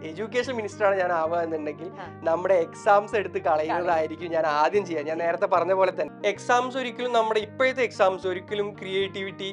Education മിനിസ്റ്ററാണ് ഞാൻ ആവുക എന്നുണ്ടെങ്കിൽ നമ്മുടെ എക്സാംസ് എടുത്ത് കളയുന്നതായിരിക്കും ഞാൻ ആദ്യം ചെയ്യാം. ഞാൻ നേരത്തെ പറഞ്ഞ പോലെ തന്നെ എക്സാംസ് ഒരിക്കലും നമ്മുടെ ഇപ്പോഴത്തെ എക്സാംസ് ഒരിക്കലും ക്രിയേറ്റിവിറ്റി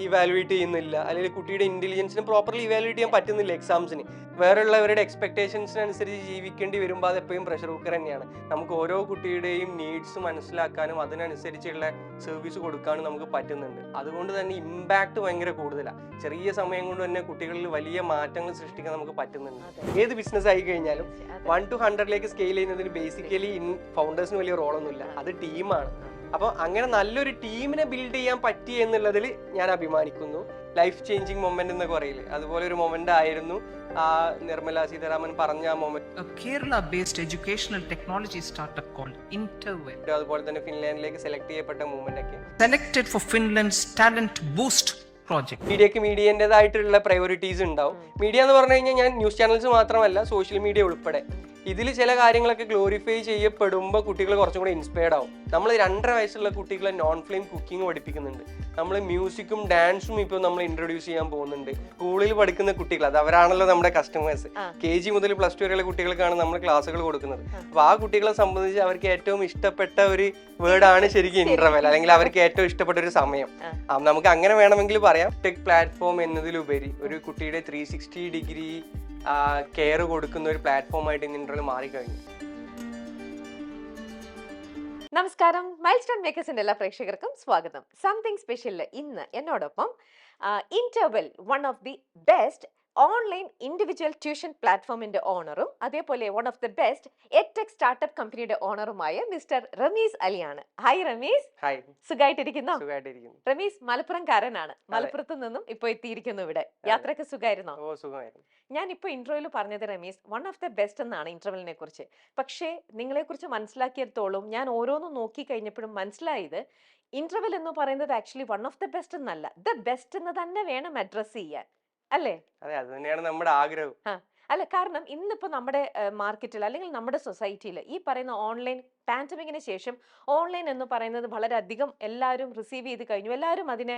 ഇവാലുവേറ്റ് ചെയ്യുന്നില്ല, അല്ലെങ്കിൽ കുട്ടിയുടെ ഇന്റലിജൻസിന് പ്രോപ്പർലി ഇവാലുവേറ്റ് ചെയ്യാൻ പറ്റുന്നില്ല എക്സാംസിന്. വേറെയുള്ളവരുടെ എക്സ്പെക്ടേഷൻസിനനുസരിച്ച് ജീവിക്കേണ്ടി വരുമ്പോൾ അത് എപ്പോഴും പ്രഷർ കുക്കർ തന്നെയാണ്. നമുക്ക് ഓരോ കുട്ടിയുടെയും നീഡ്സ് മനസ്സിലാക്കാനും അതിനനുസരിച്ചുള്ള സർവീസ് കൊടുക്കാനും നമുക്ക് പറ്റുന്നുണ്ട്. അതുകൊണ്ട് തന്നെ ഇമ്പാക്ട് ഭയങ്കര കൂടുതലാണ്. ചെറിയ സമയം കൊണ്ട് തന്നെ കുട്ടികളിൽ വലിയ മാറ്റങ്ങൾ സൃഷ്ടിക്കാൻ നമുക്ക് പറ്റുന്നുണ്ട്. ഏത് ബിസിനസ് ആയി കഴിഞ്ഞാലും 1 to 100 സ്കെയിൽ ചെയ്യുന്നതിന് ബേസിക്കലി ഫൗണ്ടേഴ്സിന് വലിയ റോളൊന്നുമില്ല, അത് ടീമാണ്. അപ്പോൾ അങ്ങനെ നല്ലൊരു ടീമിനെ ബിൽഡ് ചെയ്യാൻ പറ്റി എന്നുള്ളതിൽ ഞാൻ അഭിമാനിക്കുന്നു. ലൈഫ് ചേഞ്ചിങ് മൊമെന്റ് എന്നൊക്കെ പറയില്ലേ, അതുപോലെ ഒരു മൊമെന്റ് ആയിരുന്നു നിർമ്മല സീതാരാമൻ പറഞ്ഞ ആ moment. Kerala-based educational technology startup called Interwell. അതുപോലെ തന്നെ ഫിൻലാൻഡിലേക്ക് സെലക്ട് ചെയ്യപ്പെട്ട മൂവ്മെന്റ് ഒക്കെ Selected for Finland's Talent Boost project. മീഡിയക്ക് മീഡിയൻ്റെതായിട്ടുള്ള പ്രയോറിറ്റീസ് ഉണ്ടാവും. മീഡിയ എന്ന് പറഞ്ഞു കഴിഞ്ഞാൽ ഞാൻ ന്യൂസ് ചാനൽസ് മാത്രമല്ല സോഷ്യൽ മീഡിയ ഉൾപ്പെടെ ഇതിൽ ചില കാര്യങ്ങളൊക്കെ ഗ്ലോറിഫൈ ചെയ്യപ്പെടുമ്പോൾ കുട്ടികൾ കുറച്ചും കൂടെ ഇൻസ്പയർഡ് ആവും. നമ്മൾ 2.5 വയസ്സുള്ള കുട്ടികളെ നോൺ ഫ്ലെയിം കുക്കിംഗ് പഠിപ്പിക്കുന്നുണ്ട്. നമ്മൾ മ്യൂസിക്കും ഡാൻസും ഇപ്പോൾ നമ്മൾ ഇൻട്രൊഡ്യൂസ് ചെയ്യാൻ പോകുന്നുണ്ട്. സ്കൂളിൽ പഠിക്കുന്ന കുട്ടികൾ, അത് അവരാണല്ലോ നമ്മുടെ കസ്റ്റമേഴ്സ്. KG മുതൽ +2 വരെയുള്ള കുട്ടികൾക്കാണ് നമ്മൾ ക്ലാസ്സുകൾ കൊടുക്കുന്നത്. അപ്പോൾ ആ കുട്ടികളെ സംബന്ധിച്ച് അവർക്ക് ഏറ്റവും ഇഷ്ടപ്പെട്ട ഒരു വേർഡാണ് ശരിക്കും ഇന്റർവെൽ, അല്ലെങ്കിൽ അവർക്ക് ഏറ്റവും ഇഷ്ടപ്പെട്ട ഒരു സമയം. നമുക്ക് അങ്ങനെ വേണമെങ്കിൽ പറയാം. ടെക് പ്ലാറ്റ്ഫോം എന്നതിലുപരി ഒരു കുട്ടിയുടെ 360 ഡിഗ്രി കെയർ കൊടുക്കുന്ന ഒരു പ്ലാറ്റ്ഫോമായിട്ട് ഇന്ന് ഇന്റർവെൽ മാറിക്കഴിഞ്ഞു. നമസ്കാരം, മൈൽസ്റ്റോൺ മേക്കേഴ്സിന്റെ എല്ലാ പ്രേക്ഷകർക്കും സ്വാഗതം. സംതിങ് സ്പെഷ്യൽ ഇന്ന് എന്നോടൊപ്പം Interwell, one of the best online individual tuition പ്ലാറ്റ്ഫോമിന്റെ ഓണറും അതേപോലെ one of the best edtech startup കമ്പനിയുടെ ഓണറുമായ മിസ്റ്റർ റമീസ് അലിയാണ്. ഹായ് റമീസ്. ഹായ്. സുഖമായിട്ടിരിക്കുന്നോ? റമീസ് മലപ്പുറംകാരനാണ്. മലപ്പുറത്ത് നിന്നും ഇപ്പൊ എത്തിയിരിക്കുന്നു ഇവിടെ. യാത്രയൊക്കെ സുഖമായിരുന്നോ? ഞാൻ ഇപ്പൊ ഇന്റർവ്യൂവിൽ പറഞ്ഞത് Ramees one of the best എന്നാണ് ഇന്റർവെല്ലിനെ കുറിച്ച്. പക്ഷേ നിങ്ങളെ കുറിച്ച് മനസ്സിലാക്കിയിടത്തോളം ഞാൻ ഓരോന്നും നോക്കി കഴിഞ്ഞപ്പോഴും മനസ്സിലായത് ഇന്റർവെൽ എന്ന് പറയുന്നത് actually one of the best എന്നല്ല, ദ ബെസ്റ്റ് എന്ന് തന്നെ വേണം അഡ്രസ് ചെയ്യാൻ, അല്ലേ? അതെ, അത് തന്നെയാണ് നമ്മുടെ ആഗ്രഹം. അല്ല, കാരണം ഇന്നിപ്പോ നമ്മുടെ മാർക്കറ്റിൽ അല്ലെങ്കിൽ നമ്മുടെ സൊസൈറ്റിയിൽ ഈ പറയുന്ന ഓൺലൈൻ പാൻഡമിക്കിന് ശേഷം ഓൺലൈൻ എന്ന് പറയുന്നത് വളരെയധികം എല്ലാവരും റിസീവ് ചെയ്ത് കഴിഞ്ഞു, എല്ലാവരും അതിനെ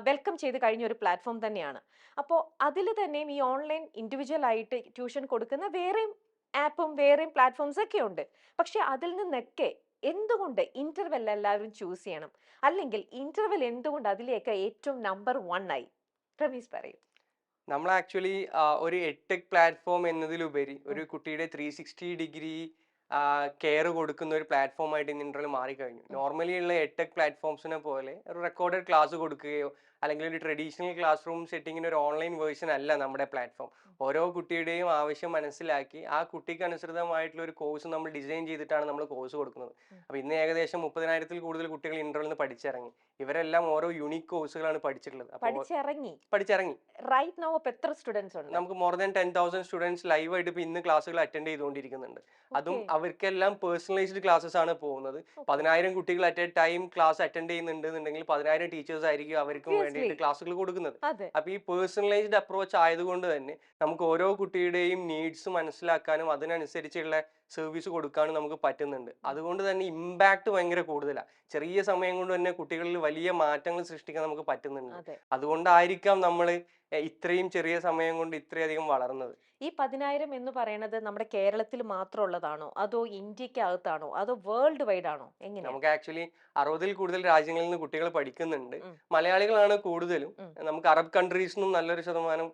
വെൽക്കം ചെയ്ത് കഴിഞ്ഞ ഒരു പ്ലാറ്റ്ഫോം തന്നെയാണ്. അപ്പോൾ അതിൽ തന്നെയും ഈ ഓൺലൈൻ ഇൻഡിവിജ്വൽ ആയിട്ട് ട്യൂഷൻ കൊടുക്കുന്ന വേറെയും ആപ്പും വേറെയും പ്ലാറ്റ്ഫോംസ് ഒക്കെ ഉണ്ട്. പക്ഷെ അതിൽ നിന്നൊക്കെ എന്തുകൊണ്ട് ഇന്റർവെൽ എല്ലാവരും ചൂസ് ചെയ്യണം, അല്ലെങ്കിൽ ഇന്റർവെൽ എന്തുകൊണ്ട് അതിലേക്ക് ഏറ്റവും നമ്പർ 1 ആയി? റമീസ് പറയൂ. നമ്മൾ ആക്ച്വലി ഒരു എഡ്ടെക് പ്ലാറ്റ്ഫോം എന്നതിലുപരി ഒരു കുട്ടിയുടെ 360 ഡിഗ്രി കെയർ കൊടുക്കുന്ന ഒരു പ്ലാറ്റ്ഫോമായിട്ട് ഇന്ന് ഇന്റർവെൽ മാറിക്കഴിഞ്ഞു. നോർമലി ഉള്ള എഡ്ടെക് പ്ലാറ്റ്ഫോംസിനെ പോലെ ഒരു റെക്കോർഡഡ് ക്ലാസ് കൊടുക്കുകയോ അല്ലെങ്കിൽ ഒരു ട്രഡീഷണൽ ക്ലാസ് റൂം സെറ്റിങ്ങിന് ഒരു ഓൺലൈൻ വേർഷൻ അല്ല നമ്മുടെ പ്ലാറ്റ്ഫോം. ഓരോ കുട്ടിയുടെയും ആവശ്യം മനസ്സിലാക്കി ആ കുട്ടിക്ക് അനുസൃതമായിട്ടുള്ള ഒരു കോഴ്സ് നമ്മൾ ഡിസൈൻ ചെയ്തിട്ടാണ് നമ്മൾ കോഴ്സ് കൊടുക്കുന്നത്. അപ്പോൾ ഇന്ന് ഏകദേശം 30,000-ൽ കൂടുതൽ കുട്ടികൾ ഇന്റർവെല്ലിൽ നിന്ന് പഠിച്ചിറങ്ങി. ഇവരെല്ലാം ഓരോ യൂണിക് കോഴ്സുകളാണ് പഠിച്ചിട്ടുള്ളത്. പഠിച്ചിറങ്ങി റൈറ്റ് നൗ എത്ര സ്റ്റുഡൻസ് ഉണ്ട്? നമുക്ക് മോർ ദാൻ 10,000 സ്റ്റുഡൻസ് ലൈവ് ആയിട്ട് ഇപ്പൊ ഇന്ന് ക്ലാസ്സുകൾ അറ്റൻഡ് ചെയ്തുകൊണ്ടിരിക്കുന്നുണ്ട്. അതും അവർക്കെല്ലാം പേഴ്സണലൈസ്ഡ് ക്ലാസ്സസ് ആണ് പോകുന്നത്. 10,000 കുട്ടികൾ at a time class attend ചെയ്യുന്നുണ്ടെന്നുണ്ടെങ്കിൽ 10,000 ടീച്ചേഴ്സ് ആയിരിക്കും അവർക്കും വേണ്ടിയിട്ട് ക്ലാസ്സുകൾ കൊടുക്കുന്നത്. അപ്പൊ ഈ പേഴ്സണലൈസ്ഡ് അപ്രോച്ച് ആയതുകൊണ്ട് തന്നെ നമുക്ക് ഓരോ കുട്ടിയുടെയും നീഡ്സ് മനസ്സിലാക്കാനും അതിനനുസരിച്ചുള്ള സർവീസ് കൊടുക്കാനും നമുക്ക് പറ്റുന്നുണ്ട്. അതുകൊണ്ട് തന്നെ ഇമ്പാക്ട് ഭയങ്കര കൂടുതലാണ്. ചെറിയ സമയം കൊണ്ട് തന്നെ കുട്ടികളിൽ വലിയ മാറ്റങ്ങൾ സൃഷ്ടിക്കാൻ നമുക്ക് പറ്റുന്നുണ്ട്. അതുകൊണ്ടായിരിക്കാം നമ്മൾ ഇത്രയും ചെറിയ സമയം കൊണ്ട് ഇത്രയധികം വളർന്നത്. ഈ 10,000 എന്ന് പറയുന്നത് നമ്മുടെ കേരളത്തിൽ മാത്രമുള്ളതാണോ, അതോ ഇന്ത്യക്കകത്താണോ, അതോ വേൾഡ് വൈഡ് ആണോ? എങ്ങനെ? നമുക്ക് ആക്ച്വലി 60-ൽ കൂടുതൽ രാജ്യങ്ങളിൽ നിന്ന് കുട്ടികൾ പഠിക്കുന്നുണ്ട്. മലയാളികളാണ് കൂടുതലും. നമുക്ക് അറബ് കൺട്രീസിനും നല്ലൊരു ശതമാനം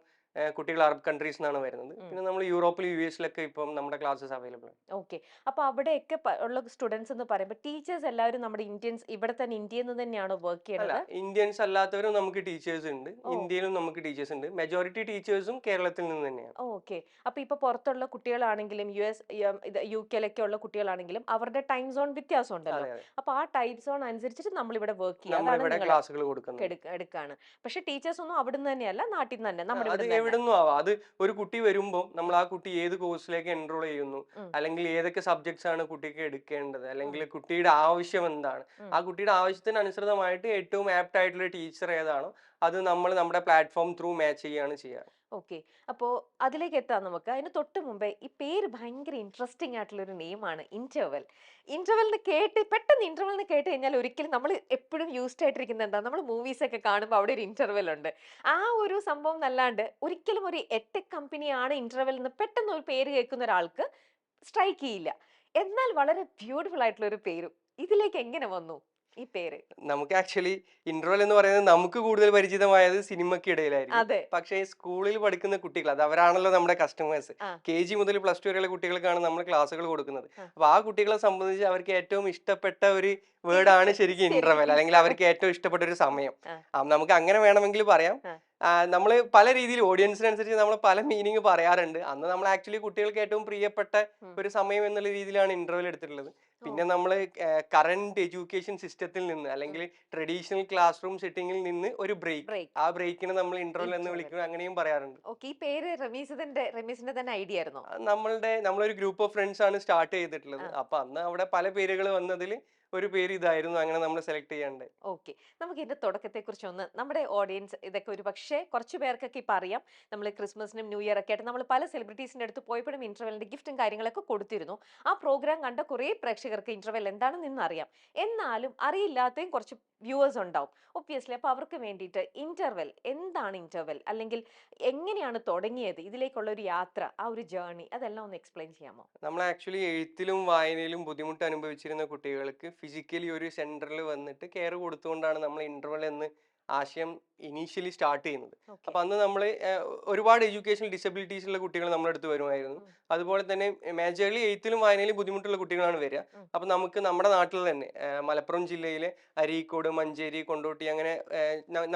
കുട്ടികൾ അറബ് കൺട്രീസ് നിന്നാണ് വരുന്നത്. പിന്നെ നമ്മൾ യൂറോപ്പിലും US-ലൊക്കെ ഇപ്പം നമ്മുടെ ക്ലാസ്സസ് അവൈലബിൾ ആണ്. ഓക്കെ. അപ്പൊ അവിടെയൊക്കെ ഉള്ള സ്റ്റുഡൻസ് എന്ന് പറയുമ്പോൾ ടീച്ചേഴ്സ് എല്ലാവരും നമ്മുടെ ഇന്ത്യൻസ് ഇവിടെ തന്നെ ഇന്ത്യയിൽ നിന്ന് തന്നെയാണോ വർക്ക് ചെയ്യുന്നത്? ഇന്ത്യൻസ് അല്ലാത്തവരും നമുക്ക് ടീച്ചേഴ്സ് ഉണ്ട്, ഇന്ത്യയിലും നമുക്ക് ടീച്ചേഴ്സ് ഉണ്ട്. മെജോറിറ്റി ടീച്ചേഴ്സും കേരളത്തിൽ നിന്ന് തന്നെയാണ്. ഓക്കെ. അപ്പൊ ഇപ്പൊ പുറത്തുള്ള കുട്ടികളാണെങ്കിലും UK-ലൊക്കെ ഉള്ള കുട്ടികളാണെങ്കിലും അവരുടെ ടൈം സോൺ വ്യത്യാസം ഉണ്ടല്ലോ. അപ്പൊ ആ ടൈം സോൺ അനുസരിച്ചിട്ട് നമ്മൾ ഇവിടെ വർക്ക് എടുക്കാണ്. പക്ഷെ ടീച്ചേഴ്സ് ഒന്നും അവിടുന്ന് തന്നെയല്ല, നാട്ടിൽ നിന്ന് തന്നെ നമ്മുടെ എവിടുന്നും ആവാം. അത് ഒരു കുട്ടി വരുമ്പോൾ നമ്മൾ ആ കുട്ടി ഏത് കോഴ്സിലേക്ക് എൻറോൾ ചെയ്യുന്നു, അല്ലെങ്കിൽ ഏതൊക്കെ സബ്ജക്ട്സ് ആണ് കുട്ടിക്ക് എടുക്കേണ്ടത്, അല്ലെങ്കിൽ കുട്ടിയുടെ ആവശ്യം എന്താണ്, ആ കുട്ടിയുടെ ആവശ്യത്തിന് അനുസൃതമായിട്ട് ഏറ്റവും ആപ്റ്റ് ആയിട്ടുള്ള ടീച്ചർ ഏതാണോ അത് നമ്മൾ നമ്മുടെ പ്ലാറ്റ്ഫോം ത്രൂ മാച്ച് ചെയ്യാണ് ചെയ്യാറ്. ഓക്കെ. അപ്പോ അതിലേക്ക് എത്താം നമുക്ക്. അതിന് തൊട്ട് മുമ്പേ ഈ പേര് ഭയങ്കര ഇൻട്രസ്റ്റിംഗ് ആയിട്ടുള്ള ഒരു നെയിമാണ് ഇന്റർവെൽ. ഇന്റർവെൽന്ന് കേട്ട് പെട്ടെന്ന് ഇന്റർവെൽന്ന് കേട്ട് കഴിഞ്ഞാൽ ഒരിക്കലും നമ്മൾ എപ്പോഴും യൂസ്ഡ് ആയിട്ടിരിക്കുന്നത് എന്താ? നമ്മൾ മൂവീസ് ഒക്കെ കാണുമ്പോൾ അവിടെ ഒരു ഇന്റർവെൽ ഉണ്ട്. ആ ഒരു സംഭവം എന്നല്ലാണ്ട് ഒരിക്കലും ഒരു എഡ്ടെക് കമ്പനിയാണ് ഇന്റർവെൽ എന്ന് പെട്ടെന്ന് ഒരു പേര് കേൾക്കുന്ന ഒരാൾക്ക് സ്ട്രൈക്ക് ചെയ്യില്ല. എന്നാൽ വളരെ ബ്യൂട്ടിഫുൾ ആയിട്ടുള്ള ഒരു പേരും. ഇതിലേക്ക് എങ്ങനെ വന്നു ഈ പേര്? നമുക്ക് ആക്ച്വലി ഇന്റർവെൽ എന്ന് പറയുന്നത് നമുക്ക് കൂടുതൽ പരിചിതമായത് സിനിമയ്ക്കിടയിലായിരിക്കും. അതെ. പക്ഷേ സ്കൂളിൽ പഠിക്കുന്ന കുട്ടികൾ അത് അവരാണല്ലോ നമ്മുടെ കസ്റ്റമേഴ്സ്. ആ. KG മുതൽ +2 വരെയുള്ള കുട്ടികൾക്കാണ് നമ്മൾ ക്ലാസ്സുകൾ കൊടുക്കുന്നത്. ആ. അപ്പൊ ആ കുട്ടികളെ സംബന്ധിച്ച് അവർക്ക് ഏറ്റവും ഇഷ്ടപ്പെട്ട ഒരു വേർഡാണ് ശരിക്കും ഇന്റർവെൽ, അല്ലെങ്കിൽ അവർക്ക് ഏറ്റവും ഇഷ്ടപ്പെട്ട ഒരു സമയം. നമുക്ക് അങ്ങനെ വേണമെങ്കിൽ പറയാം. നമ്മൾ പല രീതിയിൽ ഓഡിയൻസിനനുസരിച്ച് നമ്മൾ പല മീനിങ് പറയാറുണ്ട്. അന്ന് നമ്മൾ ആക്ച്വലി കുട്ടികൾക്ക് ഏറ്റവും പ്രിയപ്പെട്ട ഒരു സമയം എന്നുള്ള രീതിയിലാണ് ഇന്റർവെൽ എടുത്തിട്ടുള്ളത്. പിന്നെ നമ്മൾ കറന്റ് എഡ്യൂക്കേഷൻ സിസ്റ്റത്തിൽ നിന്ന് അല്ലെങ്കിൽ ട്രഡീഷണൽ ക്ലാസ് റൂം സെറ്റിംഗിൽ നിന്ന് ഒരു ബ്രേക്ക്, ആ ബ്രേക്കിനെ നമ്മൾ ഇന്റർവെൽ എന്ന് വിളിക്കുന്നത്, അങ്ങനെയും പറയാറുണ്ട്. ഓക്കെ. ഈ പേര് റമീസിന്റെ തന്നെ ഐഡിയ ആയിരുന്നോ? നമ്മളൊരു ഗ്രൂപ്പ് ഓഫ് ഫ്രണ്ട്സ് ആണ് സ്റ്റാർട്ട് ചെയ്തിട്ടുള്ളത്. അപ്പൊ അന്ന് അവിടെ പല പേരുകൾ വന്നതിൽ ഒരു പേര് ഇതായിരുന്നു, അങ്ങനെ നമ്മൾ സെലക്ട് ചെയ്യാണ്ട്. ഓക്കെ. നമുക്ക് ഇതിന്റെ തുടക്കത്തെ കുറിച്ച് ഒന്ന് നമ്മുടെ ഓഡിയൻസ് ഇതൊക്കെ ഒരു പക്ഷേ കുറച്ച് പേർക്കൊക്കെ ഇപ്പൊ അറിയാം. നമ്മൾ ക്രിസ്മസിനും ന്യൂ ഇയർ ഒക്കെ ആയിട്ട് നമ്മൾ പല സെലിബ്രിറ്റീസിന്റെ അടുത്ത് പോയപ്പോഴും ഇന്റർവെല്ലിന്റെ ഗിഫ്റ്റും കാര്യങ്ങളൊക്കെ കൊടുത്തിരുന്നു. ആ പ്രോഗ്രാം കണ്ട കുറേ പ്രേക്ഷകർക്ക് ഇന്റർവെൽ എന്താണെന്ന് ഇന്ന് അറിയാം. എന്നാലും അറിയില്ലാത്തയും കുറച്ച് വ്യൂവേഴ്സ് ഉണ്ടാവും ഒബ്വിയസ്ലി. അപ്പൊ അവർക്ക് വേണ്ടിയിട്ട് ഇന്റർവെൽ എന്താണ്, ഇന്റർവെൽ അല്ലെങ്കിൽ എങ്ങനെയാണ് തുടങ്ങിയത്, ഇതിലേക്കുള്ള ഒരു യാത്ര, ആ ഒരു ജേർണി, അതെല്ലാം ഒന്ന് എക്സ്പ്ലെയിൻ ചെയ്യാമോ? നമ്മൾ ആക്ച്വലി എഴുത്തിലും വായനയിലും ബുദ്ധിമുട്ട് അനുഭവിച്ചിരുന്ന കുട്ടികൾക്ക് ഫിസിക്കലി ഒരു സെന്ററിൽ വന്നിട്ട് കെയർ കൊടുത്തുകൊണ്ടാണ് നമ്മൾ ഇന്റർവെൽ എന്ന് ആശയം ഇനീഷ്യലി സ്റ്റാർട്ട് ചെയ്യുന്നത്. ഓക്കെ. അപ്പൊ അന്ന് നമ്മൾ ഒരുപാട് എഡ്യൂക്കേഷണൽ ഡിസബിലിറ്റീസ് ഉള്ള കുട്ടികൾ നമ്മുടെ അടുത്ത് വരുമായിരുന്നു. അതുപോലെ തന്നെ മേജർലി എഴുത്തിലും വായനയിലും ബുദ്ധിമുട്ടുള്ള കുട്ടികളാണ് വരിക. അപ്പൊ നമുക്ക് നമ്മുടെ നാട്ടിൽ തന്നെ മലപ്പുറം ജില്ലയിലെ അരീക്കോട്, മഞ്ചേരി, കൊണ്ടോട്ടി, അങ്ങനെ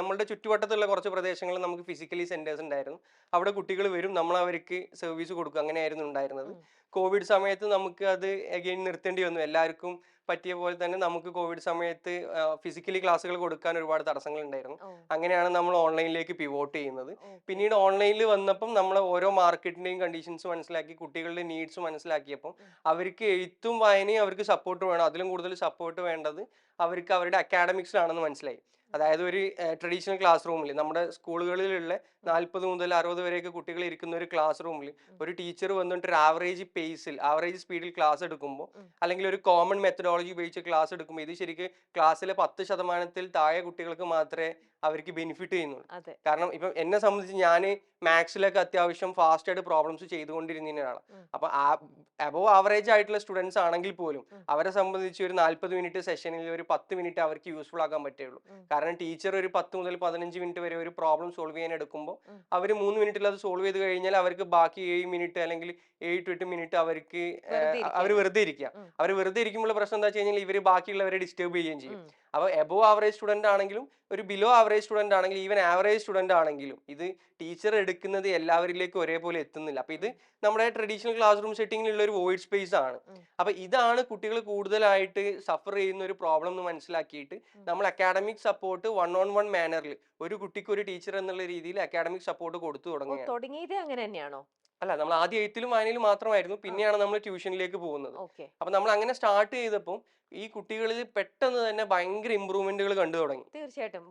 നമ്മളുടെ ചുറ്റുവട്ടത്തുള്ള കുറച്ച് പ്രദേശങ്ങളിൽ നമുക്ക് ഫിസിക്കലി സെന്റേഴ്സ് ഉണ്ടായിരുന്നു. അവിടെ കുട്ടികൾ വരും, നമ്മൾ അവർക്ക് സർവീസ് കൊടുക്കും, അങ്ങനെയായിരുന്നു ഉണ്ടായിരുന്നത്. കോവിഡ് സമയത്ത് നമുക്ക് അത് അഗെയിൻ നിർത്തേണ്ടി വന്നു. എല്ലാവർക്കും പറ്റിയ പോലെ തന്നെ നമുക്ക് കോവിഡ് സമയത്ത് ഫിസിക്കലി ക്ലാസ്സുകൾ കൊടുക്കാൻ ഒരുപാട് തടസ്സങ്ങൾ ഉണ്ടായിരുന്നു. അങ്ങനെയാണ് നമ്മൾ ഓൺലൈനിലേക്ക് പിവോട്ട് ചെയ്യുന്നത്. പിന്നീട് ഓൺലൈനിൽ വന്നപ്പം നമ്മൾ ഓരോ മാർക്കറ്റിന്റെയും കണ്ടീഷൻസ് മനസ്സിലാക്കി, കുട്ടികളുടെ നീഡ്സ് മനസ്സിലാക്കിയപ്പം അവർക്ക് എഴുത്തും വായനയും അവർക്ക് സപ്പോർട്ട് വേണം. അതിലും കൂടുതൽ സപ്പോർട്ട് വേണ്ടത് അവർക്ക് അവരുടെ അക്കാഡമിക്സിലാണെന്ന് മനസ്സിലായി. അതായത് ഒരു ട്രഡീഷണൽ ക്ലാസ് റൂമിൽ, നമ്മുടെ സ്കൂളുകളിലുള്ള 40 മുതൽ 60 വരെയൊക്കെ കുട്ടികൾ ഇരിക്കുന്ന ഒരു ക്ലാസ് റൂമിൽ ഒരു ടീച്ചർ വന്നിട്ട് ഒരു ആവറേജ് പേസിൽ, ആവറേജ് സ്പീഡിൽ ക്ലാസ് എടുക്കുമ്പോൾ, അല്ലെങ്കിൽ ഒരു കോമൺ മെത്തഡോളജി ഉപയോഗിച്ച് ക്ലാസ് എടുക്കുമ്പോൾ, ഇത് ശരിക്കും ക്ലാസ്സിലെ 10% താഴെ കുട്ടികൾക്ക് മാത്രമേ അവർക്ക് ബെനിഫിറ്റ് ചെയ്യുന്നുള്ളൂ. കാരണം ഇപ്പം എന്നെ സംബന്ധിച്ച് ഞാൻ മാത്സിലൊക്കെ അത്യാവശ്യം ഫാസ്റ്റ് ആയിട്ട് പ്രോബ്ലംസ് ചെയ്തുകൊണ്ടിരുന്ന ഒരാളാണ്. അപ്പൊ അബോവ് ആവറേജ് ആയിട്ടുള്ള സ്റ്റുഡൻസ് ആണെങ്കിൽ പോലും അവരെ സംബന്ധിച്ച് ഒരു 40 മിനിറ്റ് സെഷനിൽ ഒരു 10 മിനിറ്റ് അവർക്ക് യൂസ്ഫുൾ ആക്കാൻ പറ്റുള്ളൂ. കാരണം ടീച്ചർ ഒരു 10 മുതൽ 15 മിനിറ്റ് വരെ ഒരു പ്രോബ്ലം സോൾവ് ചെയ്യാൻ എടുക്കുമ്പോൾ അവർ 3 മിനിറ്റിൽ അത് സോൾവ് ചെയ്ത് കഴിഞ്ഞാൽ അവർക്ക് ബാക്കി 7 മിനിറ്റ് അല്ലെങ്കിൽ 7 to 8 മിനിറ്റ് അവർക്ക് അവർ വെറുതെ ഇരിക്കുക. അവർ വെറുതെ ഇരിക്കുമ്പോൾ പ്രശ്നം എന്താ വെച്ച് കഴിഞ്ഞാൽ ഇവർ ബാക്കിയുള്ളവരെ ഡിസ്റ്റർബ് ചെയ്യുകയും ചെയ്യും. അപ്പോൾ എബോവ് ആവറേജ് സ്റ്റുഡന്റ് ആണെങ്കിലും ഒരു ബിലോ ആവറേജ് സ്റ്റുഡന്റ് ആണെങ്കിലും ഈവൻ ആവറേജ് സ്റ്റുഡന്റ് ആണെങ്കിലും ഇത് ടീച്ചർ എടുക്കുന്നത് എല്ലാവരിലേക്കും ഒരേപോലെ എത്തുന്നില്ല. അപ്പൊ ഇത് നമ്മുടെ ട്രഡീഷണൽ ക്ലാസ് റൂം സെറ്റിംഗിലുള്ള ഒരു വോയിഡ് സ്പേസ് ആണ്. അപ്പൊ ഇതാണ് കുട്ടികൾ കൂടുതലായിട്ട് സഫർ ചെയ്യുന്ന ഒരു പ്രോബ്ലം എന്ന് മനസ്സിലാക്കിയിട്ട് നമ്മൾ അക്കാഡമിക് സപ്പോർട്ട് 1-on-1 മാനറിൽ ഒരു കുട്ടിക്ക് ഒരു ടീച്ചർ എന്നുള്ള രീതിയിൽ അക്കാഡമിക് സപ്പോർട്ട് കൊടുത്തു തുടങ്ങിയത് അങ്ങനെ തന്നെയാണോ? അല്ല, നമ്മൾ ആദ്യം എഴുത്തിലും വായനയിലും മാത്രമായിരുന്നു, പിന്നെയാണ് നമ്മൾ ട്യൂഷനിലേക്ക് പോകുന്നത്. അപ്പൊ നമ്മൾ അങ്ങനെ സ്റ്റാർട്ട് ചെയ്തപ്പോൾ ഈ കുട്ടികളിൽ പെട്ടെന്ന് തന്നെ ഭയങ്കര ഇമ്പ്രൂവ്മെന്റുകൾ കണ്ടു തുടങ്ങി. തീർച്ചയായിട്ടും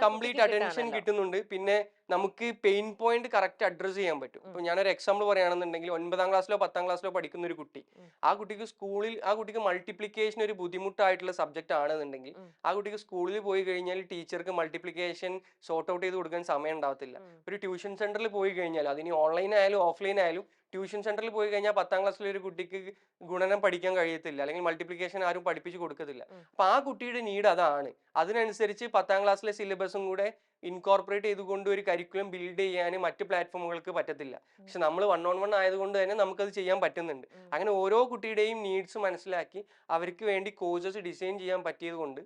കംപ്ലീറ്റ് അറ്റൻഷൻ കിട്ടുന്നുണ്ട്. പിന്നെ നമുക്ക് പെയിൻ പോയിന്റ് കറക്റ്റ് അഡ്രസ് ചെയ്യാൻ പറ്റും. ഇപ്പൊ ഞാനൊരു എക്സാമ്പിൾ പറയുകയാണെന്നുണ്ടെങ്കിൽ 9ാം ക്ലാസ്സിലോ 10ാം ക്ലാസ്സിലോ പഠിക്കുന്ന ഒരു കുട്ടി, ആ കുട്ടിക്ക് മൾട്ടിപ്ലിക്കേഷൻ ഒരു ബുദ്ധിമുട്ടായിട്ടുള്ള സബ്ജക്ട് ആണെന്നുണ്ടെങ്കിൽ ആ കുട്ടിക്ക് സ്കൂളിൽ പോയി കഴിഞ്ഞാൽ ടീച്ചർക്ക് മൾട്ടിപ്ലിക്കേഷൻ സോർട്ട് ഔട്ട് ചെയ്ത് കൊടുക്കാൻ സമയം ഉണ്ടാവത്തില്ല. ഒരു ട്യൂഷൻ സെന്ററിൽ പോയി കഴിഞ്ഞാൽ, അതിന് ഓൺലൈൻ ആയാലും ഓഫ്ലൈൻ ആയാലും, ട്യൂഷൻ സെന്ററിൽ പോയി കഴിഞ്ഞാൽ 10ാം ക്ലാസ്സിലെ ഒരു കുട്ടിക്ക് ഗുണനം പഠിക്കാൻ കഴിയത്തില്ല, അല്ലെങ്കിൽ മൾട്ടിപ്ലിക്കേഷൻ ആരും പഠിപ്പിച്ചു കൊടുക്കത്തില്ല. അപ്പൊ ആ കുട്ടിയുടെ നീഡ് അതാണ്. അതിനനുസരിച്ച് 10ാം ക്ലാസ്സിലെ സിലബസും കൂടെ ഇൻകോർപ്പറേറ്റ് ചെയ്തുകൊണ്ട് ഒരു കരിക്കുലം ബിൽഡ് ചെയ്യാൻ മറ്റ് പ്ലാറ്റ്ഫോമുകൾക്ക് പറ്റത്തില്ല. പക്ഷെ നമ്മൾ 1-on-1 ആയതുകൊണ്ട് തന്നെ നമുക്കത് ചെയ്യാൻ പറ്റുന്നുണ്ട്. അങ്ങനെ ഓരോ കുട്ടിയുടെയും നീഡ്സ് മനസ്സിലാക്കി അവർക്ക് വേണ്ടി കോഴ്സസ് ഡിസൈൻ ചെയ്യാൻ പറ്റിയത് കൊണ്ട്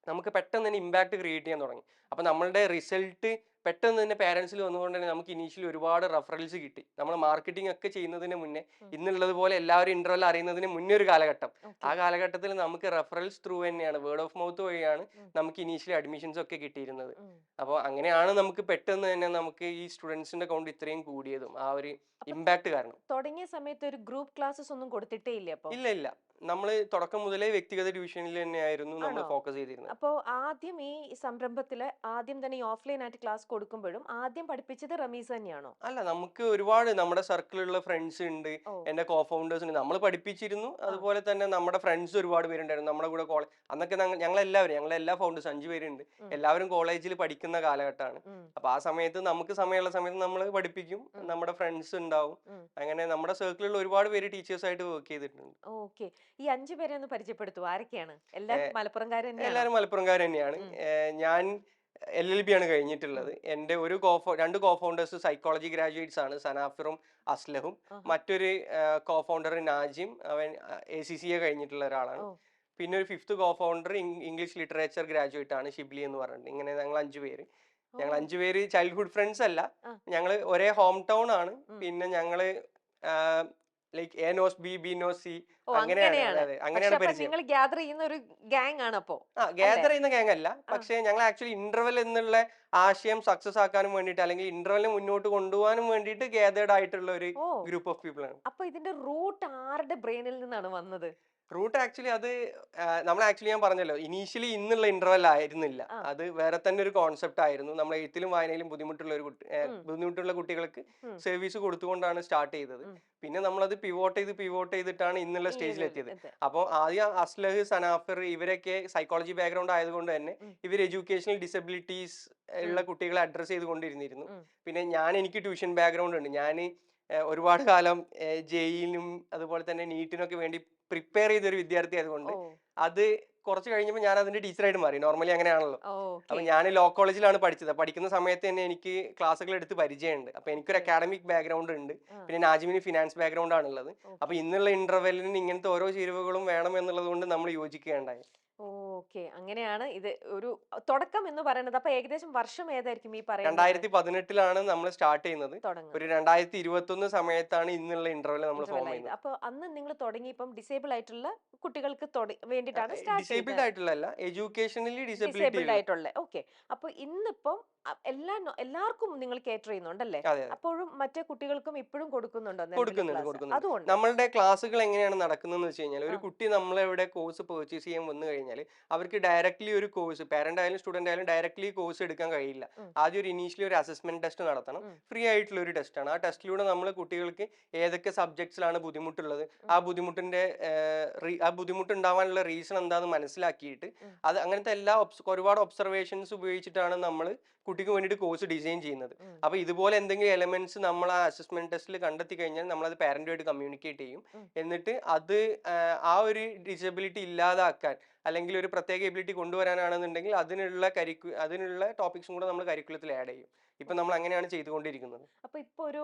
നമുക്ക് പെട്ടെന്ന് തന്നെ ഇമ്പാക്ട് ക്രിയേറ്റ് ചെയ്യാൻ തുടങ്ങി. അപ്പൊ നമ്മളുടെ റിസൾട്ട് പെട്ടെന്ന് തന്നെ പാരന്റ്സിൽ വന്നുകൊണ്ട് തന്നെ നമുക്ക് ഇനീഷ്യലി ഒരുപാട് റെഫറൻസ് കിട്ടി. നമ്മൾ മാർക്കറ്റിംഗ് ഒക്കെ ചെയ്യുന്നതിന് മുന്നേ, ഇന്നുള്ളത് പോലെ എല്ലാവരും ഇന്റർവെൽ അറിയുന്നതിന് മുന്നേ ഒരു കാലഘട്ടം, ആ കാലഘട്ടത്തിൽ നമുക്ക് റെഫറൻസ് ത്രൂ തന്നെയാണ്, വേർഡ് ഓഫ് മൗത്ത് വഴിയാണ് നമുക്ക് ഇനീഷ്യലി അഡ്മിഷൻസ് ഒക്കെ കിട്ടിയിരുന്നത്. അപ്പോൾ അങ്ങനെയാണ് നമുക്ക് പെട്ടെന്ന് തന്നെ നമുക്ക് ഈ സ്റ്റുഡൻസിന്റെ കൗണ്ട് ഇത്രയും കൂടിയതും ആ ഒരു ഇമ്പാക്ട് കാരണം. തുടങ്ങിയ സമയത്ത് ഒരു ഗ്രൂപ്പ് ക്ലാസ്സസ് ഒന്നും കൊടുത്തിട്ടേ ഇല്ല? ഇല്ല, നമ്മൾ തുടക്കം മുതലേ വ്യക്തിഗത ട്യൂഷനിൽ തന്നെയായിരുന്നു നമ്മൾ ഫോക്കസ് ചെയ്തിരുന്നത്. അപ്പോൾ ആദ്യം ഈ സംരംഭത്തില് ആദ്യം തന്നെ ഈ ഓഫ്ലൈൻ ആയിട്ട് ക്ലാസ് കൊടുക്കുമ്പോഴും ആദ്യം പഠിപ്പിച്ചത് റമീസ് തന്നെയാണോ? അല്ല, നമുക്ക് ഒരുപാട് നമ്മുടെ സർക്കിളിലുള്ള ഫ്രണ്ട്സ് ഉണ്ട്, ഓ എന്റെ കോ ഫൗണ്ടേഴ്സ് ഉണ്ട്, നമ്മൾ പഠിപ്പിച്ചിരുന്നു. ആ അതുപോലെ തന്നെ നമ്മുടെ ഫ്രണ്ട്സ് ഒരുപാട് പേരുണ്ടായിരുന്നു നമ്മുടെ കൂടെ. അന്നൊക്കെ ഞങ്ങളെല്ലാ ഫൗണ്ടേഴ്സ് 5 പേരുണ്ട്. ഉം, എല്ലാവരും കോളേജിൽ പഠിക്കുന്ന കാലഘട്ടമാണ്. ഉം, അപ്പൊ ആ സമയത്ത് നമുക്ക് സമയമുള്ള സമയത്ത് നമ്മൾ പഠിപ്പിക്കും, ഉം, നമ്മുടെ ഫ്രണ്ട്സ് ഉണ്ടാവും. ഉം. അങ്ങനെ നമ്മുടെ സർക്കിളിൽ ഒരുപാട് പേര് ടീച്ചേഴ്സായിട്ട് വർക്ക് ചെയ്തിട്ടുണ്ട്. ഓക്കെ. ഈ 5 പേരെ ഒന്ന് പരിചയപ്പെടുത്തുവോ? ആരൊക്കെയാണ്? എല്ലാരും മലപ്പുറംകാർ തന്നെയാണോ? എല്ലാവരും മലപ്പുറംകാർ തന്നെയാണ്. ഉം, ഞാൻ LLB ആണ് കഴിഞ്ഞിട്ടുള്ളത്. ഉം, എൻ്റെ രണ്ട് കോ ഫൗണ്ടേഴ്സ് സൈക്കോളജി ഗ്രാജുവേറ്റ്സ് ആണ്, സനാഫിറും അസ്ലഹും. ആഹാ. മറ്റൊരു കോ ഫൗണ്ടർ നാജിം, അവൻ ACCA കഴിഞ്ഞിട്ടുള്ള ഒരാളാണ്. ഓ പിന്നെ ഒരു 5th co founder English literature graduate ആണ്, ഷിബ്ലി എന്ന് പറഞ്ഞിട്ട്. ഇങ്ങനെ ഞങ്ങൾ 5 പേര്. ഓ ഞങ്ങൾ 5 പേര് ചൈൽഡ്ഹുഡ് ഫ്രണ്ട്സ് അല്ല, ആ ഞങ്ങൾ ഒരേ ഹോം ടൗൺ ആണ്. ഉം. പിന്നെ ഞങ്ങള് like A knows B, B knows C, ഓ അങ്ങനെയാണ്. അങ്ങനെയാണ്. അതെ, പക്ഷെ അങ്ങനെയാണ് അപ്പൊ പരിചയം. നിങ്ങൾ ഗ്യാദർ ചെയ്യുന്ന ഒരു ഗ്യാങ് ആണ് അപ്പോ അല്ലേ? ഗ്യാദർ ചെയ്യുന്ന ഗ്യാങ് അല്ല, ആ പക്ഷേ ഞങ്ങൾ ആക്ച്വലി ഇന്റർവെൽ എന്നുള്ള ആശയം സക്സസ് ആക്കാനും വേണ്ടിയിട്ട്, അല്ലെങ്കിൽ ഇന്റർവെലിനെ മുന്നോട്ട് കൊണ്ടുപോകാനും വേണ്ടിയിട്ട് ഗ്യാതേർഡ് ആയിട്ടുള്ള ഒരു ഓ ഗ്രൂപ്പ് ഓഫ് പീപ്പിൾ ആണ്. അപ്പൊ ഇതിന്റെ റൂട്ട് ആരുടെ ബ്രെയിനിൽ നിന്നാണ് വന്നത്? റൂട്ട് ആക്ച്വലി അത് ഞാൻ പറഞ്ഞല്ലോ, ഇനീഷ്യലി ഇന്നുള്ള ഇന്റർവെൽ ആയിരുന്നില്ല. ആ അത് വേറെ തന്നെ ഒരു കോൺസെപ്റ്റ് ആയിരുന്നു. നമ്മൾ എഴുത്തിലും വായനയിലും ഉം, ബുദ്ധിമുട്ടുള്ള കുട്ടികൾക്ക് ഉം, സർവീസ് കൊടുത്തുകൊണ്ടാണ് സ്റ്റാർട്ട് ചെയ്തത്. ഉം. പിന്നെ നമ്മളത് പിവോട്ട് ചെയ്തിട്ടാണ് ഇന്നുള്ള ഈ സ്റ്റേജിൽ എത്തിയത്. ഇത് അപ്പോൾ ആദ്യം അസ്ലഹ്, സനാഫിർ ഇവരൊക്കെ സൈക്കോളജി ബാക്ക്ഗ്രൗണ്ട് ആയതുകൊണ്ട് തന്നെ ഉം, ഇവർ എഡ്യൂക്കേഷണൽ ഡിസബിലിറ്റീസ് ഉം, ഉള്ള കുട്ടികളെ അഡ്രസ്സ് ചെയ്തുകൊണ്ടിരുന്നിരുന്നു. ഉം, പിന്നെ എനിക്ക് ട്യൂഷൻ ബാക്ക്ഗ്രൗണ്ട് ഉണ്ട്. ഞാൻ ഒരുപാട് കാലം ജെയിനും അതുപോലെ തന്നെ നീറ്റിനൊക്കെ വേണ്ടി പ്രിപ്പയർ ചെയ്തൊരു വിദ്യാർത്ഥി ആയതുകൊണ്ട് ഓ അത് കുറച്ച് കഴിഞ്ഞപ്പോൾ ഞാൻ അതിന്റെ ടീച്ചറായിട്ട് മാറി. നോർമലി അങ്ങനെയാണല്ലോ. ഓക്കെ. അപ്പൊ ഞാൻ ലോ കോളേജിലാണ് പഠിച്ചത്. പഠിക്കുന്ന സമയത്ത് തന്നെ എനിക്ക് ക്ലാസ്സുകൾ എടുത്ത് പരിചയമുണ്ട്. അപ്പൊ എനിക്കൊരു ഓക്കെ. അക്കാഡമിക് ബാക്ക്ഗ്രൗണ്ട് ഉണ്ട്. ആ പിന്നെ നാജിമിന് ഫിനാൻസ് ബാക്ക്ഗ്രൗണ്ട് ആണുള്ളത്. അപ്പൊ ഓക്കെ. ഇന്നുള്ള ഇന്റർവെല്ലിന് ഇങ്ങനത്തെ ഓരോ ചേരുവകളും വേണം എന്നുള്ളത് കൊണ്ട് നമ്മൾ യോജിക്കുകയുണ്ടായി. ഓക്കെ. അങ്ങനെയാണ് ഇത് ഒരു തുടക്കം എന്ന് പറയുന്നത്. അപ്പൊ ഏകദേശം വർഷം ഏതായിരിക്കും ഈ പറയുന്നത് 2018 നമ്മൾ സ്റ്റാർട്ട് ചെയ്യുന്നത്. ഒരു തുടങ്ങുന്നത്? 2021 സമയത്താണ് ഇന്നുള്ള ഇന്റർവെൽ നമ്മൾ ഇന്റർവെൽ ഫോം ആയത്. ചെയ്യുന്നത്. അപ്പൊ അന്ന് നിങ്ങൾ തുടങ്ങിയപ്പം ഡിസേബിൾ ആയിട്ടുള്ള കുട്ടികൾക്ക് വേണ്ടിയിട്ടാണ് സ്റ്റാർട്ട് ഡിസേബിൾഡ് ചെയ്തത്. ആയിട്ടുള്ളല്ല, എഡ്യൂക്കേഷണലി ഡിസബിലിറ്റി ഡിസേബിൾഡ് ഉള്ള. ആയിട്ടുള്ള. ഓക്കെ. അപ്പൊ ഇന്നിപ്പം എല്ലാവർക്കും നിങ്ങൾ കേറ്റർ ചെയ്യുന്നുണ്ടല്ലേ? അതെ, അതെ. അപ്പോഴും മറ്റേ കുട്ടികൾക്കും ഇപ്പോഴും കൊടുക്കുന്നുണ്ടോ നിലവിലെ കൊടുക്കുന്നുണ്ട്, ക്ലാസ്? കൊടുക്കുന്നുണ്ട്. അതുകൊണ്ട് നമ്മളുടെ ക്ലാസ്സുകൾ എങ്ങനെയാണ് നടക്കുന്നതെന്ന് വെച്ച് കഴിഞ്ഞാൽ, ആ ഒരു കുട്ടി നമ്മളെവിടെ കോഴ്സ് പർച്ചേസ് ചെയ്യാൻ വന്നു കഴിഞ്ഞാൽ അവർക്ക് ഡയറക്റ്റ്ലി ഒരു കോഴ്സ്, പാരന്റ് ആയാലും സ്റ്റുഡന്റ് ആയാലും ഡയറക്റ്റ്ലി കോഴ്സ് എടുക്കാൻ കഴിയില്ല. ഉം, ആദ്യം ഇനീഷ്യലി ഒരു അസസ്മെന്റ് ടെസ്റ്റ് നടത്തണം. ഉം, ഫ്രീ ആയിട്ടുള്ള ഒരു ടെസ്റ്റാണ്. ആ ടെസ്റ്റിലൂടെ നമ്മൾ കുട്ടികൾക്ക് ഏതൊക്കെ സബ്ജക്ട്സിലാണ് ബുദ്ധിമുട്ടുള്ളത്, ഉം, ആ ബുദ്ധിമുട്ട് ഉണ്ടാവാനുള്ള റീസൺ എന്താണെന്ന് മനസ്സിലാക്കിയിട്ട് ഉം, അത് അങ്ങനത്തെ ഒരുപാട് ഒബ്സർവേഷൻസ് ഉപയോഗിച്ചിട്ടാണ് നമ്മൾ കുട്ടിക്ക് വേണ്ടിയിട്ട് കോഴ്സ് ഡിസൈൻ ചെയ്യുന്നത്. ഉം, അപ്പോൾ ഇതുപോലെ എന്തെങ്കിലും എലമെന്റ്സ് നമ്മൾ ആ അസസ്മെന്റ് ടെസ്റ്റിൽ കണ്ടെത്തി കഴിഞ്ഞാൽ നമ്മളത് പാരന്റുമായിട്ട് കമ്മ്യൂണിക്കേറ്റ് ചെയ്യും. ഉം, എന്നിട്ട് അത് ആ ഒരു ഡിസബിലിറ്റി ഇല്ലാതാക്കാൻ, അല്ലെങ്കിൽ ഒരു പ്രത്യേക എബിലിറ്റി കൊണ്ടുവരാനാണെന്നുണ്ടെങ്കിൽ അതിനുള്ള ടോപ്പിക്സും കൂടെ നമ്മൾ കരിക്കുലത്തിൽ ആഡ് ചെയ്യും. ഇപ്പം നമ്മൾ അങ്ങനെയാണ് ചെയ്തുകൊണ്ടിരിക്കുന്നത്. അപ്പൊ ഇപ്പൊ ഒരു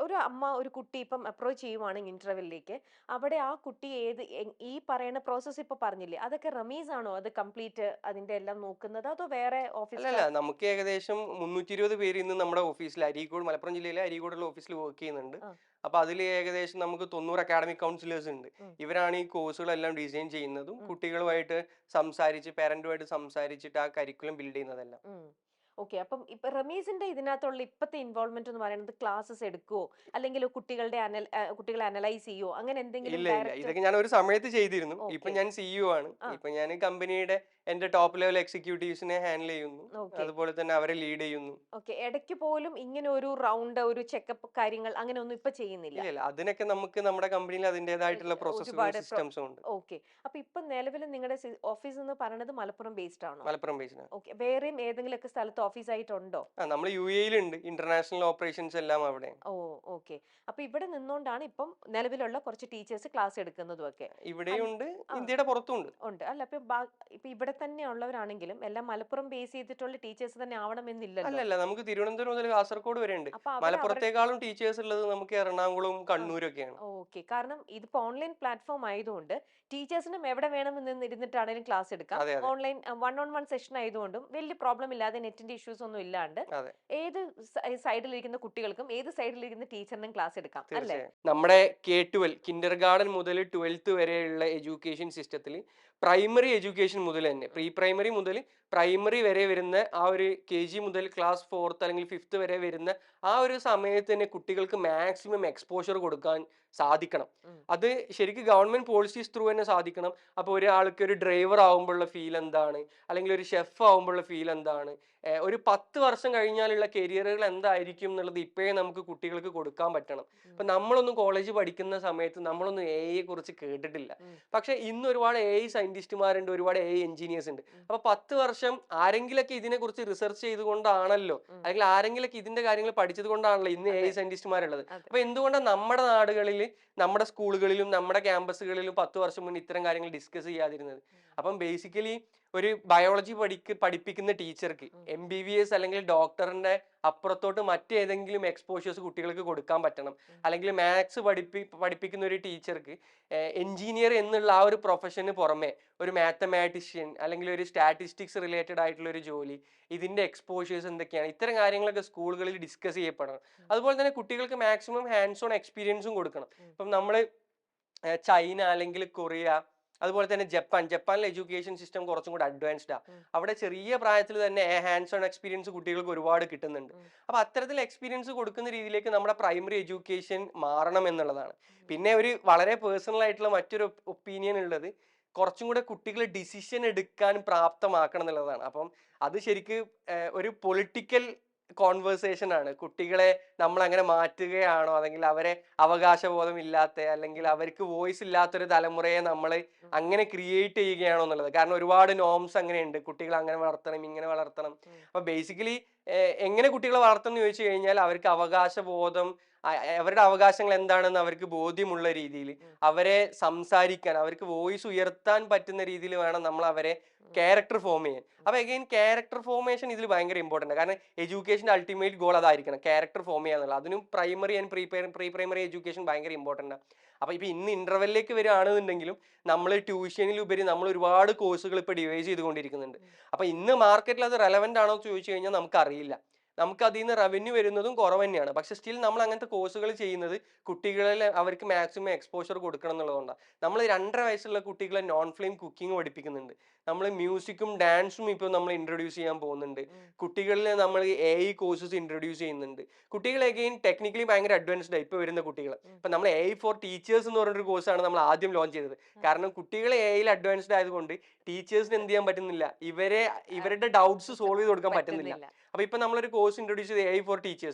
ഒരു അമ്മ ഒരു കുട്ടി ഇപ്പം അപ്രോച്ച് ചെയ്യുവാണെങ്കിൽ ഇന്റർവെല്ലിലേക്ക്, അവിടെ ആ കുട്ടി ഈ പറയുന്ന പ്രോസസ്സ് ഇപ്പൊ പറഞ്ഞില്ലേ, അതൊക്കെ റമീസ് ആണോ അത് കംപ്ലീറ്റ് അതിന്റെ എല്ലാം നോക്കുന്നത്, അതോ വേറെ ഓഫീസ് അല്ലല്ല, സ്റ്റാഫ്? നമുക്ക് ഏകദേശം 320 പേര് ഇന്ന് നമ്മുടെ ഓഫീസിൽ മലപ്പുറം ജില്ലയിലെ അരീക്കോടുള്ള ഓഫീസിൽ വർക്ക് ചെയ്യുന്നുണ്ട്. ആ അപ്പൊ അതിൽ ഏകദേശം നമുക്ക് 90 അക്കാഡമിക് കൗൺസിലേഴ്സ് ഉണ്ട്. ഉം, ഇവരാണ് ഈ കോഴ്സുകളെല്ലാം ഡിസൈൻ ചെയ്യുന്നതും ഉം, കുട്ടികളുമായിട്ട് പാരന്റുമായിട്ട് സംസാരിച്ചിട്ട് ആ കരിക്കുലം ബിൽഡ് ചെയ്യുന്നതെല്ലാം. ഉം. ഓക്കെ. അപ്പം ഇപ്പൊ റമീസിന്റെ ഇതിനകത്തുള്ള ഇപ്പത്തെ ഇൻവോൾവ്മെന്റ് എന്ന് പറയുന്നത് ക്ലാസ്സസ് എടുക്കുവോ, അല്ലെങ്കിൽ കുട്ടികളെ അനലൈസ് ചെയ്യോ, അങ്ങനെ എന്തെങ്കിലും ഇല്ല, ഡയറക്റ്റ്? ഇതൊക്കെ ഞാൻ ഒരു സമയത്ത് ചെയ്തിരുന്നു. ഇപ്പൊ ഓക്കെ. ഞാൻ CEO ആണ്. ആ ഇപ്പൊ ഞാൻ കമ്പനിയുടെ എന്റെ ടോപ്പ് ലെവൽ എക്സിക്യൂട്ടീവ്സിനെ ഹാൻഡിൽ ചെയ്യുന്നു. ഓക്കെ. അതുപോലെ തന്നെ അവരെ ലീഡ് ചെയ്യുന്നു. ഓക്കെ. ഇടയ്ക്ക് പോലും ഇങ്ങനെ ഒരു റൗണ്ട് ഒരു ചെക്കപ്പ് കാര്യങ്ങൾ അങ്ങനെ ഒന്നും ഇപ്പൊ ചെയ്യുന്നില്ല? ഇല്ല, അതിനൊക്കെ നമുക്ക് നമ്മുടെ കമ്പനിയിൽ അതിൻ്റെതായിട്ടുള്ള പ്രോസസ്സുകളും ഒരുപാട് സിസ്റ്റംസും ഉണ്ട്. ഓക്കെ. അപ്പൊ ഇപ്പൊ നിലവിൽ നിങ്ങളുടെ ഓഫീസ് എന്ന് പറയുന്നത് മലപ്പുറം ബേസ്ഡ് ആണോ? മലപ്പുറം ബേസിലാണ്. ഓക്കെ. വേറെയും ഏതെങ്കിലുമൊക്കെ സ്ഥലത്ത് ഓഫീസ് ആയിട്ടുണ്ടോ? നമ്മൾ UAE-യിലുണ്ട്. ഇന്റർനാഷണൽ ഓപ്പറേഷൻസ് എല്ലാം അവിടെ. ഓ ഓക്കെ. അപ്പൊ ഇവിടെ നിന്നുകൊണ്ടാണ് ഇപ്പം നിലവിലുള്ള കുറച്ച് ടീച്ചേഴ്സ് ക്ലാസ് എടുക്കുന്നതും ഒക്കെ. ഇവിടെയും ഉണ്ട്, ആ ഇന്ത്യയുടെ പുറത്തും ഉണ്ട്. ഉണ്ട്. അല്ല ഇപ്പൊ ഇവിടെ തന്നെ ഉള്ളവരാണെങ്കിലും എല്ലാം മലപ്പുറം ബേസ് ചെയ്തിട്ടുള്ള ടീച്ചേഴ്സ് തന്നെ ആവണമെന്നില്ലല്ലോ. അല്ലല്ല, നമുക്ക് തിരുവനന്തപുരം മുതൽ കാസർഗോഡ് വരെ ഉണ്ട്. അപ്പൊ മലപ്പുറത്തേക്കാളും ടീച്ചേഴ്സ് ഉള്ളത് നമുക്ക് എറണാകുളവും ആ കണ്ണൂരൊക്കെയാണ്. ഓക്കെ. കാരണം ഇതിപ്പോ ഓൺലൈൻ പ്ലാറ്റ്ഫോം ആയതുകൊണ്ട് ടീച്ചേഴ്സിനും എവിടെ വേണമെന്ന് ഇരുന്നിട്ടാണെങ്കിലും ക്ലാസ് എടുക്കാം. അതെ, അതെ, ഓൺലൈൻ 1-on-1 സെഷൻ ആയതുകൊണ്ടും വലിയ പ്രോബ്ലം ഇല്ലാതെ നെറ്റിന്റെ ഇഷ്യൂസ് ഒന്നും ഇല്ലാണ്ട് അതെ. ഏത് സൈഡിലിരിക്കുന്ന കുട്ടികൾക്കും ഏത് സൈഡിലിരിക്കുന്ന ടീച്ചറിനും ക്ലാസ് എടുക്കാം അല്ലേ? തീർച്ചയായും. നമ്മുടെ K-12 കിൻഡർ ഗാർഡൻ മുതൽ 12th വരെയുള്ള എഡ്യൂക്കേഷൻ സിസ്റ്റത്തിൽ പ്രൈമറി എഡ്യൂക്കേഷൻ മുതൽ തന്നെ, പ്രീ പ്രൈമറി മുതൽ പ്രൈമറി വരെ വരുന്ന ആ ഒരു KG മുതൽ ക്ലാസ് 4th അല്ലെങ്കിൽ 5th വരെ വരുന്ന ആ ഒരു സമയത്ത് തന്നെ കുട്ടികൾക്ക് മാക്സിമം എക്സ്പോഷർ കൊടുക്കാൻ സാധിക്കണം. ഉം, അത് ശരിക്കും ഗവൺമെന്റ് പോളിസീസ് ത്രൂ തന്നെ സാധിക്കണം. അപ്പോൾ ഒരാൾക്ക് ഒരു ഡ്രൈവർ ആവുമ്പോഴുള്ള ഫീൽ എന്താണ്, അല്ലെങ്കിൽ ഒരു ഷെഫ് ആവുമ്പോഴുള്ള ഫീൽ എന്താണ്, ഒരു 10 വർഷം കഴിഞ്ഞാലുള്ള കരിയറുകൾ എന്തായിരിക്കും എന്നുള്ളത് ഇപ്പോഴേ നമുക്ക് കുട്ടികൾക്ക് കൊടുക്കാൻ പറ്റണം. ഇപ്പൊ നമ്മളൊന്നും കോളേജ് പഠിക്കുന്ന സമയത്ത് നമ്മളൊന്നും AI കുറിച്ച് കേട്ടിട്ടില്ല. പക്ഷെ ഇന്ന് ഒരുപാട് AI സയന്റിസ്റ്റുമാരുണ്ട്, ഒരുപാട് AI എഞ്ചിനീയേഴ്സ് ഉണ്ട്. അപ്പൊ 10 വർഷം ആരെങ്കിലൊക്കെ ഇതിനെ കുറിച്ച് റിസർച്ച് ചെയ്തുകൊണ്ടാണല്ലോ, അല്ലെങ്കിൽ ആരെങ്കിലൊക്കെ ഇതിന്റെ കാര്യങ്ങൾ പഠിച്ചത് കൊണ്ടാണല്ലോ ഇന്ന് AI സയന്റിസ്റ്റുമാരുള്ളത്. അപ്പൊ എന്തുകൊണ്ടാണ് നമ്മുടെ നാടുകളിൽ, നമ്മുടെ സ്കൂളുകളിലും നമ്മുടെ ക്യാമ്പസുകളിലും 10 വർഷം മുന്നേ ഇത്തരം കാര്യങ്ങൾ ഡിസ്കസ് ചെയ്യാതിരുന്നത്? അപ്പം ബേസിക്കലി ഒരു ബയോളജി പഠിപ്പിക്കുന്ന ടീച്ചർക്ക് MBBS അല്ലെങ്കിൽ ഡോക്ടറിന്റെ അപ്പുറത്തോട്ട് മറ്റേതെങ്കിലും എക്സ്പോഷേഴ്സ് കുട്ടികൾക്ക് കൊടുക്കാൻ പറ്റണം. അല്ലെങ്കിൽ മാത്സ് പഠിപ്പിക്കുന്ന ഒരു ടീച്ചർക്ക് എഞ്ചിനീയർ എന്നുള്ള ആ ഒരു പ്രൊഫഷന് പുറമെ ഒരു മാത്തമാറ്റീഷ്യൻ അല്ലെങ്കിൽ ഒരു സ്റ്റാറ്റിസ്റ്റിക്സ് റിലേറ്റഡ് ആയിട്ടുള്ള ഒരു ജോലി, ഇതിന്റെ എക്സ്പോഷേഴ്സ് എന്തൊക്കെയാണ്, ഇത്തരം കാര്യങ്ങളൊക്കെ സ്കൂളുകളിൽ ഡിസ്കസ് ചെയ്യപ്പെടണം. അതുപോലെ തന്നെ കുട്ടികൾക്ക് മാക്സിമം ഹാൻഡ്സ് ഓൺ എക്സ്പീരിയൻസും കൊടുക്കണം. ഇപ്പം നമ്മൾ ചൈന അല്ലെങ്കിൽ കൊറിയ, അതുപോലെ തന്നെ ജപ്പാനിലെ എഡ്യൂക്കേഷൻ സിസ്റ്റം കുറച്ചും കൂടി അഡ്വാൻസ്ഡ് ആണ്. അവിടെ ചെറിയ പ്രായത്തിൽ തന്നെ ഹാൻഡ്സ് ഓൺ എക്സ്പീരിയൻസ് കുട്ടികൾക്ക് ഒരുപാട് കിട്ടുന്നുണ്ട്. അപ്പൊ അത്തരത്തിൽ എക്സ്പീരിയൻസ് കൊടുക്കുന്ന രീതിയിലേക്ക് നമ്മുടെ പ്രൈമറി എഡ്യൂക്കേഷൻ മാറണം എന്നുള്ളതാണ്. പിന്നെ ഒരു വളരെ പേഴ്സണൽ ആയിട്ടുള്ള മറ്റൊരു ഒപ്പീനിയൻ ഉള്ളത്, കുറച്ചും കൂടെ കുട്ടികളെ ഡിസിഷൻ എടുക്കാൻ പ്രാപ്തമാക്കണം എന്നുള്ളതാണ്. അപ്പം അത് ശരിക്കും ഒരു പൊളിറ്റിക്കൽ കോൺവേഴ്സേഷൻ ആണ്. കുട്ടികളെ നമ്മൾ അങ്ങനെ മാറ്റുകയാണോ, അല്ലെങ്കിൽ അവരെ അവകാശബോധം ഇല്ലാത്ത അല്ലെങ്കിൽ അവർക്ക് വോയിസ് ഇല്ലാത്തൊരു തലമുറയെ നമ്മൾ അങ്ങനെ ക്രിയേറ്റ് ചെയ്യുകയാണോ എന്നുള്ളത്. കാരണം ഒരുപാട് നോംസ് അങ്ങനെയുണ്ട്, കുട്ടികളെ അങ്ങനെ വളർത്തണം ഇങ്ങനെ വളർത്തണം. അപ്പൊ ബേസിക്കലി എങ്ങനെ കുട്ടികളെ വളർത്തണം എന്ന് ചോദിച്ചു കഴിഞ്ഞാൽ അവർക്ക് അവകാശബോധം, അവരുടെ അവകാശങ്ങൾ എന്താണെന്ന് അവർക്ക് ബോധ്യമുള്ള രീതിയിൽ അവരെ സംസാരിക്കാൻ, അവർക്ക് വോയിസ് ഉയർത്താൻ പറ്റുന്ന രീതിയിൽ വേണം നമ്മൾ അവരെ ക്യാരക്ടർ ഫോം ചെയ്യാൻ. അപ്പൊ അഗൈൻ ക്യാരക്ടർ ഫോർമേഷൻ ഇതിൽ ഭയങ്കര ഇമ്പോർട്ടന്റ്. കാരണം എഡ്യൂക്കേഷന്റെ അൾട്ടിമേറ്റ് ഗോൾ അതായിരിക്കണം, ക്യാരക്ടർ ഫോം ചെയ്യാന്നുള്ളത്. അതിനും primary and pre primary education ഭയങ്കര ഇമ്പോർട്ടന്റ് ആണ്. അപ്പൊ ഇപ്പൊ ഇന്ന് ഇന്റർവെല്ലിലേക്ക് വരികയാണെന്നുണ്ടെങ്കിലും നമ്മൾ ട്യൂഷനിൽ ഉപരി നമ്മൾ ഒരുപാട് കോഴ്സുകൾ ഇപ്പൊ ഡിവൈസ് ചെയ്തുകൊണ്ടിരിക്കുന്നുണ്ട്. അപ്പൊ ഇന്ന് മാർക്കറ്റിൽ അത് റെലവെന്റ് ആണോ എന്ന് ചോദിച്ചു കഴിഞ്ഞാൽ നമുക്കറിയില്ല. നമുക്ക് അതിൽ നിന്ന് റവന്യൂ വരുന്നതും കുറവ് തന്നെയാണ്. പക്ഷെ സ്റ്റിൽ നമ്മൾ അങ്ങനത്തെ കോഴ്സുകൾ ചെയ്യുന്നത് കുട്ടികളിൽ അവർക്ക് മാക്സിമം എക്സ്പോഷർ കൊടുക്കണം എന്നുള്ളതുകൊണ്ടാണ്. നമ്മൾ 2.5 വയസ്സുള്ള കുട്ടികളെ നോൺ ഫ്ലെയിം കുക്കിംഗ് പഠിപ്പിക്കുന്നുണ്ട്. നമ്മൾ മ്യൂസിക്കും ഡാൻസും ഇപ്പോൾ നമ്മൾ ഇൻട്രൊഡ്യൂസ് ചെയ്യാൻ പോകുന്നുണ്ട്. കുട്ടികളിൽ നമ്മൾ AI കോഴ്സസ് ഇൻട്രൊഡ്യൂസ് ചെയ്യുന്നുണ്ട്. കുട്ടികൾ അഗെയിൻ ടെക്നിക്കലി ഭയങ്കര അഡ്വാൻസ്ഡ് ആയി ഇപ്പോൾ വരുന്ന കുട്ടികൾ. ഇപ്പം നമ്മൾ AI ഫോർ ടീച്ചേഴ്സ് എന്ന് പറഞ്ഞൊരു കോഴ്സാണ് നമ്മൾ ആദ്യം ലോഞ്ച് ചെയ്തത്. കാരണം കുട്ടികൾ AI അഡ്വാൻസ്ഡ് ആയതുകൊണ്ട് ടീച്ചേഴ്സിന് എന്ത് ചെയ്യാൻ പറ്റുന്നില്ല, ഇവരുടെ ഡൗട്ട്സ് സോൾവ് ചെയ്ത് കൊടുക്കാൻ പറ്റുന്നില്ല. അപ്പൊ ഇപ്പൊ നമ്മളൊരു കോഴ്സ് ഇൻട്രൊഡ്യൂസ് ചെയ്ത് AI ഫോർ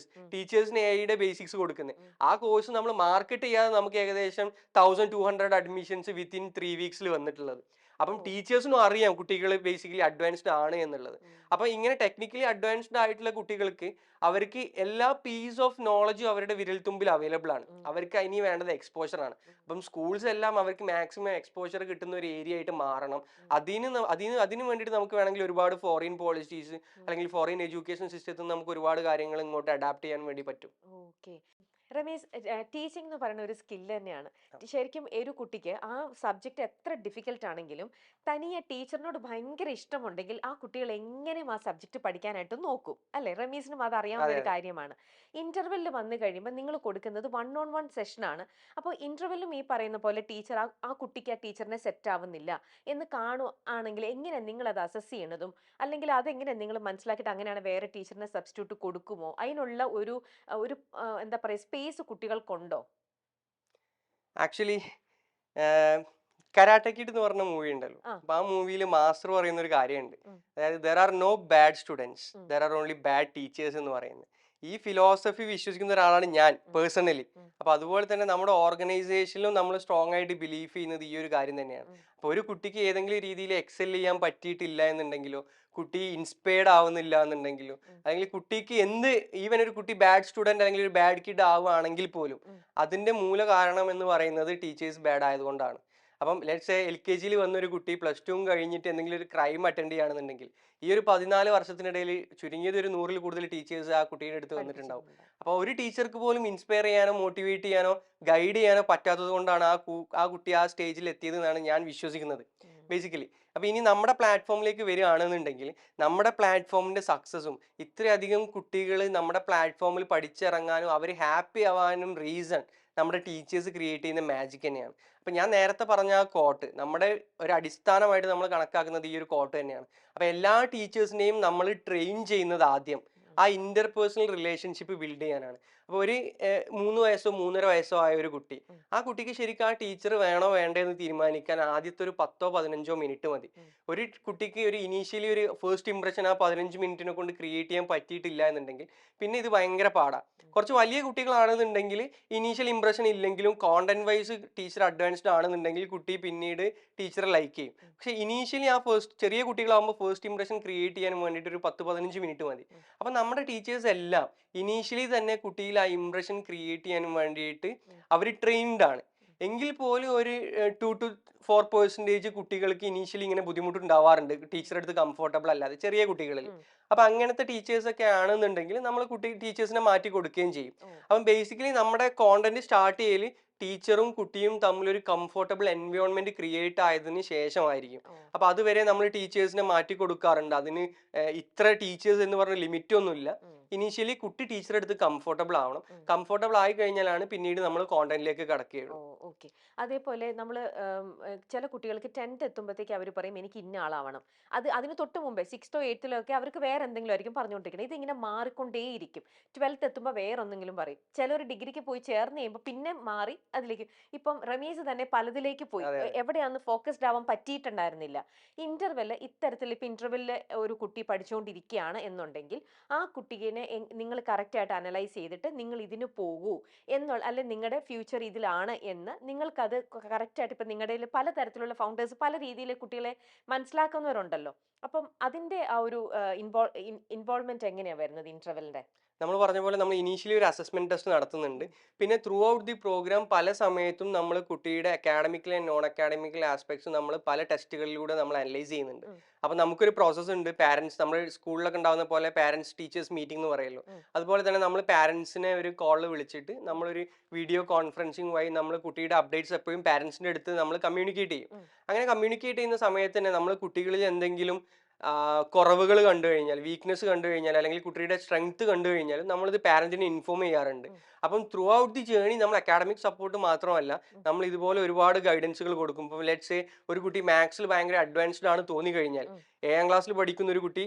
ടീച്ചേഴ്സിന് AI ബേസിക്സ് കൊടുക്കുന്നത്. ആ കോഴ്സ് നമ്മൾ മാർക്കറ്റ് ചെയ്യാതെ നമുക്ക് ഏകദേശം 1200 അഡ്മിഷൻസ് വിത്തിൻ 3 വീക്സിൽ വന്നിട്ടുള്ളത്. അപ്പം ടീച്ചേഴ്സിനും അറിയാം കുട്ടികൾ ബേസിക്കലി അഡ്വാൻസ്ഡ് ആണ് എന്നുള്ളത്. അപ്പൊ ഇങ്ങനെ ടെക്നിക്കലി അഡ്വാൻസ്ഡ് ആയിട്ടുള്ള കുട്ടികൾക്ക് അവർക്ക് എല്ലാ പീസ് ഓഫ് നോളജും അവരുടെ വിരൽത്തുമ്പിൽ അവൈലബിൾ ആണ്. അവർക്ക് ഇനി വേണ്ടത് എക്സ്പോഷർ ആണ്. അപ്പം സ്കൂൾസ് എല്ലാം അവർക്ക് മാക്സിമം എക്സ്പോഷർ കിട്ടുന്ന ഒരു ഏരിയ ആയിട്ട് മാറണം. അതിന് വേണ്ടിയിട്ട് നമുക്ക് വേണമെങ്കിൽ ഒരുപാട് ഫോറിൻ പോളിസീസ് അല്ലെങ്കിൽ ഫോറിൻ എഡ്യൂക്കേഷൻ സിസ്റ്റത്തിൽ നിന്ന് നമുക്ക് ഒരുപാട് കാര്യങ്ങൾ ഇങ്ങോട്ട് അഡാപ്റ്റ് ചെയ്യാൻ വേണ്ടി പറ്റും. ഓക്കെ. രമേശ്, ടീച്ചിങ് എന്ന് പറയുന്ന ഒരു സ്കില്ല് തന്നെയാണ്. ശരിക്കും ഒരു കുട്ടിക്ക് ആ സബ്ജക്റ്റ് എത്ര ഡിഫിക്കൽട്ട് ആണെങ്കിലും തനിയെ ടീച്ചറിനോട് ഭയങ്കര ഇഷ്ടമുണ്ടെങ്കിൽ ആ കുട്ടികൾ എങ്ങനെയും ആ സബ്ജക്റ്റ് പഠിക്കാനായിട്ട് നോക്കും, അല്ലേ? റമീസിനും അത് അറിയാവുന്ന ഒരു കാര്യമാണ്. ഇന്റർവെല്ലിൽ വന്നു കഴിയുമ്പോൾ നിങ്ങൾ കൊടുക്കുന്നത് 1-on-1 സെഷനാണ്. അപ്പോൾ ഇന്റർവെല്ലും ഈ പറയുന്ന പോലെ ടീച്ചർ ആ കുട്ടിക്ക് ആ ടീച്ചറിനെ സെറ്റ് ആവുന്നില്ല എന്ന് കാണുകയാണെങ്കിൽ എങ്ങനെ നിങ്ങൾ അത് അസസ് ചെയ്യണതും, അല്ലെങ്കിൽ അതെങ്ങനെ നിങ്ങൾ മനസ്സിലാക്കിയിട്ട് അങ്ങനെയാണ് വേറെ ടീച്ചറിനെ സബ്സ്റ്റിറ്റ്യൂട്ട് കൊടുക്കുമോ? അതിനുള്ള ഒരു ഒരു എന്താ പറയുക, സ്പേസ് കുട്ടികൾക്കുണ്ടോ? ആക്ച്വലി കരാട്ടെ കിഡ് എന്ന് പറഞ്ഞ മൂവി ഉണ്ടല്ലോ, അപ്പൊ ആ മൂവിയിൽ മാസ്റ്റർ പറയുന്ന ഒരു കാര്യമുണ്ട്. അതായത് there are no bad students, there are only bad teachers എന്ന് പറയുന്നത്. ഈ ഫിലോസഫി വിശ്വസിക്കുന്ന ഒരാളാണ് ഞാൻ പേഴ്സണലി. അപ്പൊ അതുപോലെ തന്നെ നമ്മുടെ ഓർഗനൈസേഷനിലും നമ്മൾ സ്ട്രോങ് ആയിട്ട് ബിലീവ് ചെയ്യുന്നത് ഈ ഒരു കാര്യം തന്നെയാണ്. അപ്പൊ ഒരു കുട്ടിക്ക് ഏതെങ്കിലും രീതിയിൽ എക്സെൽ ചെയ്യാൻ പറ്റിയിട്ടില്ല എന്നുണ്ടെങ്കിലോ, കുട്ടി ഇൻസ്പയർഡ് ആവുന്നില്ല എന്നുണ്ടെങ്കിലോ, അല്ലെങ്കിൽ കുട്ടിക്ക് ഈവൻ ഒരു കുട്ടി ബാഡ് സ്റ്റുഡന്റ് അല്ലെങ്കിൽ ഒരു ബാഡ് കിഡ് ആവുകയാണെങ്കിൽ പോലും അതിന്റെ മൂല കാരണം എന്ന് പറയുന്നത് ടീച്ചേഴ്സ് ബാഡ് ആയതുകൊണ്ടാണ്. അപ്പം ലെറ്റ്സ് സേ LKG വന്നൊരു കുട്ടി +2 കഴിഞ്ഞിട്ട് എന്തെങ്കിലും ഒരു ക്രൈം അറ്റൻഡ് ചെയ്യുകയാണെന്നുണ്ടെങ്കിൽ ഈ ഒരു 14 വർഷത്തിനിടയിൽ ചുരുങ്ങിയത് ഒരു 100-ൽ കൂടുതൽ ടീച്ചേഴ്സ് ആ കുട്ടിയുടെ അടുത്ത് വന്നിട്ടുണ്ടാവും. അപ്പോൾ ഒരു ടീച്ചർക്ക് പോലും ഇൻസ്പയർ ചെയ്യാനോ മോട്ടിവേറ്റ് ചെയ്യാനോ ഗൈഡ് ചെയ്യാനോ പറ്റാത്തത് കൊണ്ടാണ് ആ കുട്ടി ആ സ്റ്റേജിൽ എത്തിയത് എന്നാണ് ഞാൻ വിശ്വസിക്കുന്നത് ബേസിക്കലി. അപ്പൊ ഇനി നമ്മുടെ പ്ലാറ്റ്ഫോമിലേക്ക് വരികയാണെന്നുണ്ടെങ്കിൽ നമ്മുടെ പ്ലാറ്റ്ഫോമിന്റെ സക്സസും ഇത്രയധികം കുട്ടികൾ നമ്മുടെ പ്ലാറ്റ്ഫോമിൽ പഠിച്ചിറങ്ങാനും അവർ ഹാപ്പി ആവാനും റീസൺ നമ്മുടെ ടീച്ചേഴ്സ് ക്രിയേറ്റ് ചെയ്യുന്ന മാജിക് തന്നെയാണ്. അപ്പൊ ഞാൻ നേരത്തെ പറഞ്ഞ ആ കോട്ട് നമ്മുടെ ഒരു അടിസ്ഥാനമായിട്ട് നമ്മൾ കണക്കാക്കുന്നത് ഈ ഒരു കോട്ട് തന്നെയാണ്. അപ്പൊ എല്ലാ ടീച്ചേഴ്സിനെയും നമ്മൾ ട്രെയിൻ ചെയ്യുന്നത് ആദ്യം ആ ഇന്റർപേഴ്സണൽ റിലേഷൻഷിപ്പ് ബിൽഡ് ചെയ്യാനാണ്. അപ്പോൾ ഒരു 3 വയസ്സോ 3.5 വയസ്സോ ആയ ഒരു കുട്ടി, ആ കുട്ടിക്ക് ശരിക്കും ആ ടീച്ചർ വേണോ വേണ്ടേ എന്ന് തീരുമാനിക്കാൻ ആദ്യത്തെ ഒരു 10-15 മിനിറ്റ് മതി. ഒരു കുട്ടിക്ക് ഒരു ഇനീഷ്യലി ഒരു ഫസ്റ്റ് ഇംപ്രഷൻ ആ 15 മിനിറ്റിനെ കൊണ്ട് ക്രിയേറ്റ് ചെയ്യാൻ പറ്റിയിട്ടില്ല എന്നുണ്ടെങ്കിൽ പിന്നെ ഇത് ഭയങ്കര പാടാണ്. കുറച്ച് വലിയ കുട്ടികളാണെന്നുണ്ടെങ്കിൽ ഇനീഷ്യൽ ഇംപ്രഷൻ ഇല്ലെങ്കിലും കോണ്ടന്റ് വൈസ് ടീച്ചർ അഡ്വാൻസ്ഡ് ആണെന്നുണ്ടെങ്കിൽ കുട്ടി പിന്നീട് ടീച്ചറെ ലൈക്ക് ചെയ്യും. പക്ഷേ ഇനീഷ്യലി ആ ചെറിയ കുട്ടികളാകുമ്പോൾ ഫസ്റ്റ് ഇംപ്രഷൻ ക്രിയേറ്റ് ചെയ്യാൻ വേണ്ടിയിട്ട് ഒരു 10-15 മിനിറ്റ് മതി. അപ്പം നമ്മുടെ ടീച്ചേഴ്സ് എല്ലാം ഇനീഷ്യലി തന്നെ കുട്ടിയിൽ ആ ഇംപ്രഷൻ ക്രിയേറ്റ് ചെയ്യാൻ വേണ്ടിയിട്ട് അവർ ട്രെയിൻഡ് ആണ്. എങ്കിൽ പോലും ഒരു 2-4% കുട്ടികൾക്ക് ഇനീഷ്യലി ഇങ്ങനെ ബുദ്ധിമുട്ടുണ്ടാവാറുണ്ട് ടീച്ചറെ അടുത്ത് കംഫർട്ടബിൾ അല്ലാതെ, ചെറിയ കുട്ടികളിൽ. അപ്പൊ അങ്ങനത്തെ ടീച്ചേഴ്സ് ഒക്കെ ആണെന്നുണ്ടെങ്കിൽ നമ്മൾ ടീച്ചേഴ്സിനെ മാറ്റി കൊടുക്കുകയും ചെയ്യും. അപ്പം ബേസിക്കലി നമ്മുടെ കോണ്ടന്റ് സ്റ്റാർട്ട് ചെയ്യല് ടീച്ചറും കുട്ടിയും തമ്മിൽ ഒരു കംഫർട്ടബിൾ എൻവയോൺമെന്റ് ക്രിയേറ്റ് ആയതിനു ശേഷമായിരിക്കും. അപ്പൊ അതുവരെ നമ്മൾ ടീച്ചേഴ്സിനെ മാറ്റി കൊടുക്കാറുണ്ട്. അതിന് ഇത്ര ടീച്ചേഴ്സ് എന്ന് പറഞ്ഞ ലിമിറ്റ് ഒന്നുമില്ല. ഇനീഷ്യലി കുട്ടി ടീച്ചറെ അടുത്ത് കംഫർട്ടബിൾ ആവണം. കംഫർട്ടബിൾ ആയി കഴിഞ്ഞാലാണ് പിന്നീട് നമ്മൾ കോണ്ടന്റിലേക്ക് കടക്കുകയുള്ളൂ. ഓക്കെ. അതേപോലെ നമ്മൾ ചില കുട്ടികൾക്ക് 10th എത്തുമ്പോഴത്തേക്ക് അവർ പറയും എനിക്ക് ഇന്ന ആളാവണം. അതിന് തൊട്ട് മുമ്പേ 6th 8th ഒക്കെ അവർക്ക് വേറെ എന്തെങ്കിലും ആയിരിക്കും പറഞ്ഞുകൊണ്ടിരിക്കുന്നത്. ഇതിങ്ങനെ മാറിക്കൊണ്ടേയിരിക്കും. 12th എത്തുമ്പോൾ വേറെ എന്തെങ്കിലും പറയും. ചിലർ ഡിഗ്രിക്ക് പോയി ചേർന്ന് കഴിയുമ്പോൾ പിന്നെ മാറി അതിലേക്ക്. ഇപ്പം റമീസ് തന്നെ പലതിലേക്ക് പോയി. എവിടെയാന്ന് ഫോക്കസ്ഡ് ആവാൻ പറ്റിയിട്ടുണ്ടായിരുന്നില്ല. ഇന്റർവെല്ല് ഇത്തരത്തിൽ ഇപ്പം ഇന്റർവെല്ലിൽ ഒരു കുട്ടി പഠിച്ചുകൊണ്ടിരിക്കുകയാണ് എന്നുണ്ടെങ്കിൽ ആ കുട്ടിയെ നിങ്ങൾ കറക്റ്റായിട്ട് അനലൈസ് ചെയ്തിട്ട് നിങ്ങൾ ഇതിന് പോകൂ എന്നുള്ള, അല്ലെങ്കിൽ നിങ്ങളുടെ ഫ്യൂച്ചർ ഇതിലാണ് എന്ന് നിങ്ങൾക്കത് കറക്റ്റായിട്ട്, ഇപ്പം നിങ്ങളുടെ പലതരത്തിലുള്ള ഫൗണ്ടേഴ്സ് പല രീതിയിൽ കുട്ടികളെ മനസ്സിലാക്കുന്നവരുണ്ടല്ലോ. അപ്പം അതിന്റെ ആ ഒരു ഇൻവോൾവ്മെന്റ് എങ്ങനെയാണ് വരുന്നത് ഇന്റർവെല്ലിന്റെ? നമ്മൾ പറഞ്ഞ പോലെ നമ്മൾ ഇനീഷ്യലി ഒരു അസസ്മെന്റ് ടെസ്റ്റ് നടത്തുന്നുണ്ട്. പിന്നെ ത്രൂ ഔട്ട് ദി പ്രോഗ്രാം പല സമയത്തും നമ്മൾ കുട്ടിയുടെ academical and non academical aspects നമ്മൾ പല ടെസ്റ്റുകളിലൂടെ നമ്മൾ അനലൈസ് ചെയ്യുന്നുണ്ട്. അപ്പം നമുക്കൊരു പ്രോസസ്സ് ഉണ്ട്. പാരന്റ്സ്, നമ്മൾ സ്കൂളിലൊക്കെ ഉണ്ടാകുന്ന പോലെ പാരന്റ്സ് ടീച്ചേഴ്സ് മീറ്റിംഗ് എന്ന് പറയുമല്ലോ, അതുപോലെ തന്നെ നമ്മൾ പാരന്റ്സിനെ ഒരു കോളിൽ വിളിച്ചിട്ട് നമ്മളൊരു വീഡിയോ കോൺഫറൻസിങ് വഴി നമ്മൾ കുട്ടിയുടെ അപ്ഡേറ്റ്സ് എപ്പോഴും പാരന്റ്സിൻ്റെ അടുത്ത് നമ്മൾ കമ്മ്യൂണിക്കേറ്റ് ചെയ്യും. അങ്ങനെ കമ്മ്യൂണിക്കേറ്റ് ചെയ്യുന്ന സമയത്ത് തന്നെ നമ്മൾ കുട്ടികളിൽ എന്തെങ്കിലും കുറവുകൾ കണ്ടു കഴിഞ്ഞാൽ, വീക്ക്നെസ് കണ്ടു കഴിഞ്ഞാൽ, അല്ലെങ്കിൽ കുട്ടിയുടെ സ്ട്രെങ്ത് കണ്ടു കഴിഞ്ഞാൽ നമ്മളിത് പാരന്റിനെ ഇൻഫോം ചെയ്യാറുണ്ട്. അപ്പം ത്രൂ ഔട്ട് ദി ജേണി നമ്മൾ അക്കാഡമിക് സപ്പോർട്ട് മാത്രമല്ല, നമ്മൾ ഇതുപോലെ ഒരുപാട് ഗൈഡൻസുകൾ കൊടുക്കും. ഇപ്പോൾ ലെറ്റ്സ് സേ ഒരു കുട്ടി മാത്സിൽ ഭയങ്കര അഡ്വാൻസ്ഡ് ആണ് തോന്നി കഴിഞ്ഞാൽ, 7ാം ക്ലാസ്സിൽ പഠിക്കുന്ന ഒരു കുട്ടി,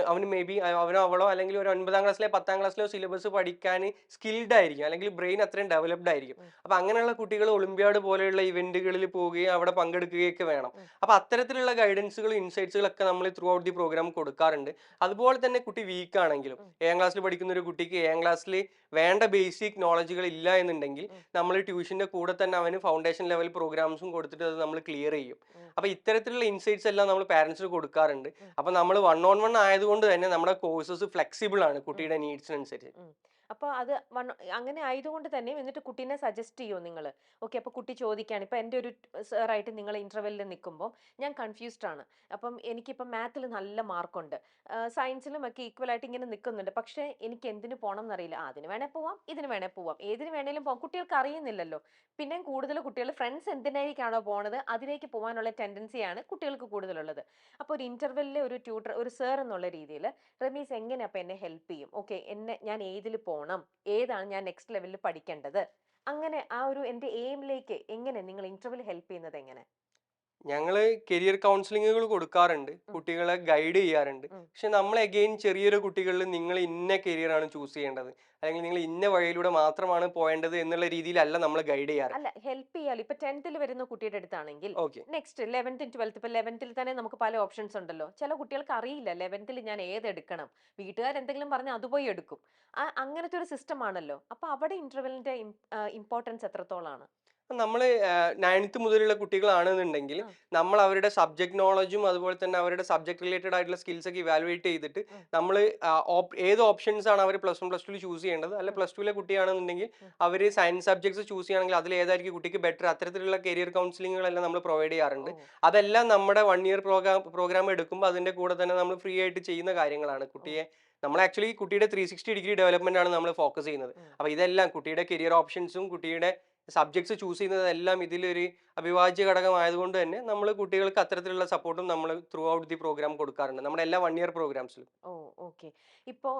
അവന് മേ ബി അവനോ അവളോ അല്ലെങ്കിൽ ഒരു 9ാം ക്ലാസ്സിലെ 10ാം ക്ലാസ്സിലോ സിലബസ് പഠിക്കാൻ സ്കിൽഡ് ആയിരിക്കും, അല്ലെങ്കിൽ ബ്രെയിൻ അത്രയും ഡെവലപ്ഡ് ആയിരിക്കും. അപ്പം അങ്ങനെയുള്ള കുട്ടികൾ ഒളിമ്പ്യാഡ് പോലെയുള്ള ഇവന്റുകളിൽ പോവുകയും അവിടെ പങ്കെടുക്കുകയൊക്കെ വേണം. അപ്പം അത്തരത്തിലുള്ള ഗൈഡൻസുകളും ഇൻസൈറ്റ്സുകളൊക്കെ നമ്മൾ ത്രൂ ഔട്ട് ദി പ്രോഗ്രാം കൊടുക്കാറുണ്ട്. അതുപോലെ തന്നെ കുട്ടി വീക്ക് ആണെങ്കിലും, 7ാം ക്ലാസ്സിൽ പഠിക്കുന്ന ഒരു കുട്ടിക്ക് 7ാം ക്ലാസ്സിൽ വേണ്ട ബേസിക് നോളജുകൾ ഇല്ല എന്നുണ്ടെങ്കിൽ നമ്മൾ ട്യൂഷന്റെ കൂടെ തന്നെ അവന് ഫൗണ്ടേഷൻ ലെവൽ പ്രോഗ്രാംസും കൊടുത്തിട്ട് അത് നമ്മൾ ക്ലിയർ ചെയ്യും. അപ്പൊ ഇത്തരത്തിലുള്ള ഇൻസൈറ്റ്സ് എല്ലാം നമ്മൾ പാരന്റ്സിന് കൊടുക്കാറുണ്ട്. അപ്പൊ നമ്മൾ 1-on-1 ആയതുകൊണ്ട് തന്നെ നമ്മുടെ കോഴ്സസ് ഫ്ലെക്സിബിൾ ആണ് കുട്ടിയുടെ നീഡ്സിനനുസരിച്ച്. അപ്പോൾ അത് അങ്ങനെ ആയതുകൊണ്ട് തന്നെ എന്നിട്ട് കുട്ടീനെ സജസ്റ്റ് ചെയ്യുമോ നിങ്ങൾ? ഓക്കെ, അപ്പോൾ കുട്ടി ചോദിക്കുകയാണ്, ഇപ്പം എൻ്റെ ഒരു സാറായിട്ട് നിങ്ങൾ ഇൻ്റർവെല്ലിൽ നിൽക്കുമ്പോൾ ഞാൻ കൺഫ്യൂസ്ഡ് ആണ്. അപ്പം എനിക്കിപ്പം മാത്തിൽ നല്ല മാർക്കുണ്ട്, സയൻസിലും ഒക്കെ ഈക്വലായിട്ട് ഇങ്ങനെ നിൽക്കുന്നുണ്ട്. പക്ഷേ എനിക്ക് എന്തിനു പോകണം എന്നറിയില്ല. അതിന് വേണേൽ പോവാം, ഇതിന് വേണേൽ പോവാം, ഏതിന് വേണേലും പോവാം. കുട്ടികൾക്ക് അറിയുന്നില്ലല്ലോ. പിന്നെയും കൂടുതൽ കുട്ടികൾ ഫ്രണ്ട്സ് എന്തിനേക്കാണോ പോണത് അതിലേക്ക് പോകാനുള്ള ടെൻഡൻസിയാണ് കുട്ടികൾക്ക് കൂടുതലുള്ളത്. അപ്പോൾ ഒരു ഇൻ്റർവെല്ലിലെ ഒരു ട്യൂട്ടർ, ഒരു സർ എന്നുള്ള രീതിയിൽ റമീസ് എങ്ങനെ അപ്പം എന്നെ ഹെൽപ്പ് ചെയ്യും? ഓക്കെ, ഞാൻ ഏതിൽ പോകണം, ഏതാണ് ഞാൻ നെക്സ്റ്റ് ലെവലിൽ പഠിക്കേണ്ടത്, അങ്ങനെ ആ ഒരു എൻ്റെ എയിമിലേക്ക് എങ്ങനെ നിങ്ങൾ ഇന്റർവെൽ ഹെൽപ്പ് ചെയ്യുന്നത് എങ്ങനെ? ഞങ്ങള് കരിയർ കൗൺസിലിങ്ങുകൾ കൊടുക്കാറുണ്ട്, കുട്ടികളെ ഗൈഡ് ചെയ്യാറുണ്ട്. പക്ഷെ നമ്മൾ അഗെയിൻ ചെറിയൊരു കുട്ടികളിൽ നിങ്ങൾ ഇന്ന കരിയർ ആണ് ചൂസ് ചെയ്യേണ്ടത്, അല്ലെങ്കിൽ നിങ്ങൾ ഇന്ന വഴിയിലൂടെ മാത്രമാണ് പോകേണ്ടത് എന്നുള്ള രീതിയിലല്ല നമ്മൾ ഗൈഡ് ചെയ്യാറ്. അല്ല, ഹെൽപ്പ് ചെയ്യാൽ ഇപ്പൊ 10th വരുന്ന കുട്ടിയുടെ അടുത്താണെങ്കിൽ ഓക്കെ, നെക്സ്റ്റ് 11th 12th, ഇപ്പൊ 11th തന്നെ നമുക്ക് പല ഓപ്ഷൻസ് ഉണ്ടല്ലോ. ചില കുട്ടികൾക്ക് അറിയില്ല 11th ഞാൻ ഏതെടുക്കണം, വീട്ടുകാരെന്തെങ്കിലും പറഞ്ഞ് അത് പോയി എടുക്കും. അങ്ങനത്തെ ഒരു സിസ്റ്റം ആണല്ലോ. അപ്പൊ അവിടെ ഇന്റർവെല്ലിന്റെ ഇമ്പോർട്ടൻസ് എത്രത്തോളാണ്? നമ്മൾ 9th മുതലുള്ള കുട്ടികളാണെന്നുണ്ടെങ്കിൽ നമ്മൾ അവരുടെ സബ്ജക്ട് നോളജും അതുപോലെ തന്നെ അവരുടെ സബ്ജക്ട് റിലേറ്റഡ് ആയിട്ടുള്ള സ്കിൽസ് ഒക്കെ ഇവാലുവേറ്റ് ചെയ്തിട്ട് നമ്മൾ ഏത് ഓപ്ഷൻസ് ആണ് അവർ +1 +2 ചൂസ് ചെയ്യേണ്ടത്, അല്ലെ +2ലെ കുട്ടിയാണെന്നുണ്ടെങ്കിൽ അവർ സയൻസ് സബ്ജക്ട്സ് ചൂസ് ചെയ്യുകയാണെങ്കിൽ അതിൽ ഏതായിരിക്കും കുട്ടിക്ക് ബെറ്റർ, അത്തരത്തിലുള്ള കരിയർ കൗൺസിലിങ്ങുകളെല്ലാം നമ്മൾ പ്രൊവൈഡ് ചെയ്യാറുണ്ട്. അതെല്ലാം നമ്മുടെ 1 ഇയർ പ്രോഗ്രാം എടുക്കുമ്പോൾ അതിന്റെ കൂടെ തന്നെ നമ്മൾ ഫ്രീ ആയിട്ട് ചെയ്യുന്ന കാര്യങ്ങളാണ്. കുട്ടിയെ നമ്മൾ ആക്ച്വലി കുട്ടിയുടെ 360 ഡിഗ്രി ഡെവലപ്മെന്റ് ആണ് നമ്മൾ ഫോക്കസ് ചെയ്യുന്നത്. അപ്പോൾ ഇതെല്ലാം കുട്ടിയുടെ കരിയർ ഓപ്ഷൻസും കുട്ടിയുടെ സബ്ജക്ട്സ് ചൂസ് ചെയ്യുന്നതെല്ലാം ഇതിലൊരു അവിഭാജ്യ ഘടകമായതുകൊണ്ട് തന്നെ നമ്മൾ കുട്ടികൾക്ക് അത്തരത്തിലുള്ള സപ്പോർട്ടും നമ്മൾ ത്രൂ ഔട്ട് ദി പ്രോഗ്രാം കൊടുക്കാറുണ്ട്, നമ്മുടെ എല്ലാ 1 ഇയർ പ്രോഗ്രാംസിലും. ഓ, ഓക്കെ. ഇപ്പോൾ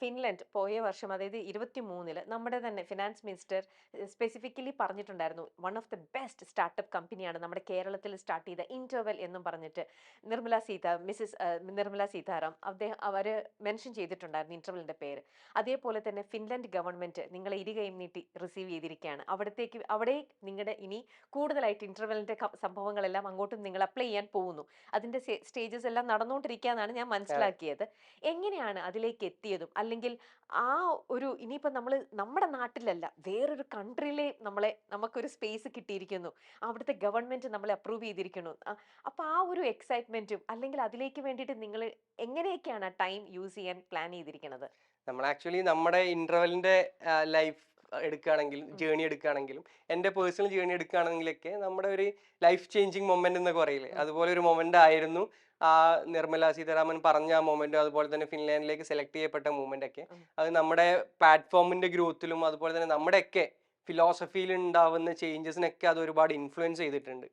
ഫിൻലൻഡ് പോയ വർഷം, അതായത് 23-ല് നമ്മുടെ തന്നെ ഫിനാൻസ് മിനിസ്റ്റർ സ്പെസിഫിക്കലി പറഞ്ഞിട്ടുണ്ടായിരുന്നു, one of the best startup കമ്പനിയാണ് നമ്മുടെ കേരളത്തിൽ സ്റ്റാർട്ട് ചെയ്ത ഇന്റർവെൽ എന്നും പറഞ്ഞിട്ട്. നിർമ്മല സീതാറാം അവര് മെൻഷൻ ചെയ്തിട്ടുണ്ടായിരുന്നു ഇന്റർവെലിന്റെ പേര്. അതേപോലെ തന്നെ ഫിൻലൻഡ് ഗവൺമെന്റ് നിങ്ങളെ ഇരുകൈയും നീട്ടി റിസീവ് ചെയ്തിരിക്കുകയാണ്. അവിടെ നിങ്ങളുടെ ഇനി കൂടുതലായിട്ട് ഇന്റർവെലിന്റെ സംഭവങ്ങളെല്ലാം അങ്ങോട്ടും നിങ്ങൾ അപ്ലൈ ചെയ്യാൻ പോകുന്നു. അതിന്റെ സ്റ്റേജസ് എല്ലാം നടന്നുകൊണ്ടിരിക്കുകയെന്നാണ് ഞാൻ മനസ്സിലാക്കിയത്. എങ്ങനെയാണ് അതിലേക്ക് എത്തിയതും, അല്ലെങ്കിൽ ആ ഒരു ഇനിയിപ്പോ നമ്മുടെ നാട്ടിലല്ല വേറൊരു കൺട്രിയിലെ നമുക്കൊരു സ്പേസ് കിട്ടിയിരിക്കുന്നു, അവിടുത്തെ ഗവൺമെന്റ് നമ്മളെ അപ്രൂവ് ചെയ്തിരിക്കുന്നു. അപ്പൊ ആ ഒരു എക്സൈറ്റ്മെന്റും, അല്ലെങ്കിൽ അതിലേക്ക് വേണ്ടിയിട്ട് നിങ്ങൾ എങ്ങനെയൊക്കെയാണ് ടൈം യൂസ് ചെയ്യാൻ പ്ലാൻ ചെയ്തിരിക്കുന്നത്? നമ്മൾ ആക്ച്വലി നമ്മുടെ ഇന്റർവെലിന്റെ ലൈഫ് എടുക്കുകയാണെങ്കിലും ജേണി എടുക്കുകയാണെങ്കിലും എൻ്റെ പേഴ്സണൽ ജേണി എടുക്കുകയാണെങ്കിലൊക്കെ നമ്മുടെ ഒരു ലൈഫ് ചേഞ്ചിങ് മൊമെന്റ് എന്നൊക്കെ പറയില്ലേ, അതുപോലെ ഒരു മൊമെന്റ് ആയിരുന്നു ആ നിർമ്മല സീതാരാമൻ പറഞ്ഞ ആ മൊമെന്റും അതുപോലെ തന്നെ ഫിൻലാൻഡിലേക്ക് സെലക്ട് ചെയ്യപ്പെട്ട മൂവ്മെന്റ് ഒക്കെ. അത് നമ്മുടെ പ്ലാറ്റ്ഫോമിന്റെ ഗ്രോത്തിലും അതുപോലെ തന്നെ നമ്മുടെയൊക്കെ ഫിലോസഫിയിൽ ഉണ്ടാവുന്ന ചേഞ്ചസിനൊക്കെ അത് ഒരുപാട് ഇൻഫ്ലുവൻസ് ചെയ്തിട്ടുണ്ട്.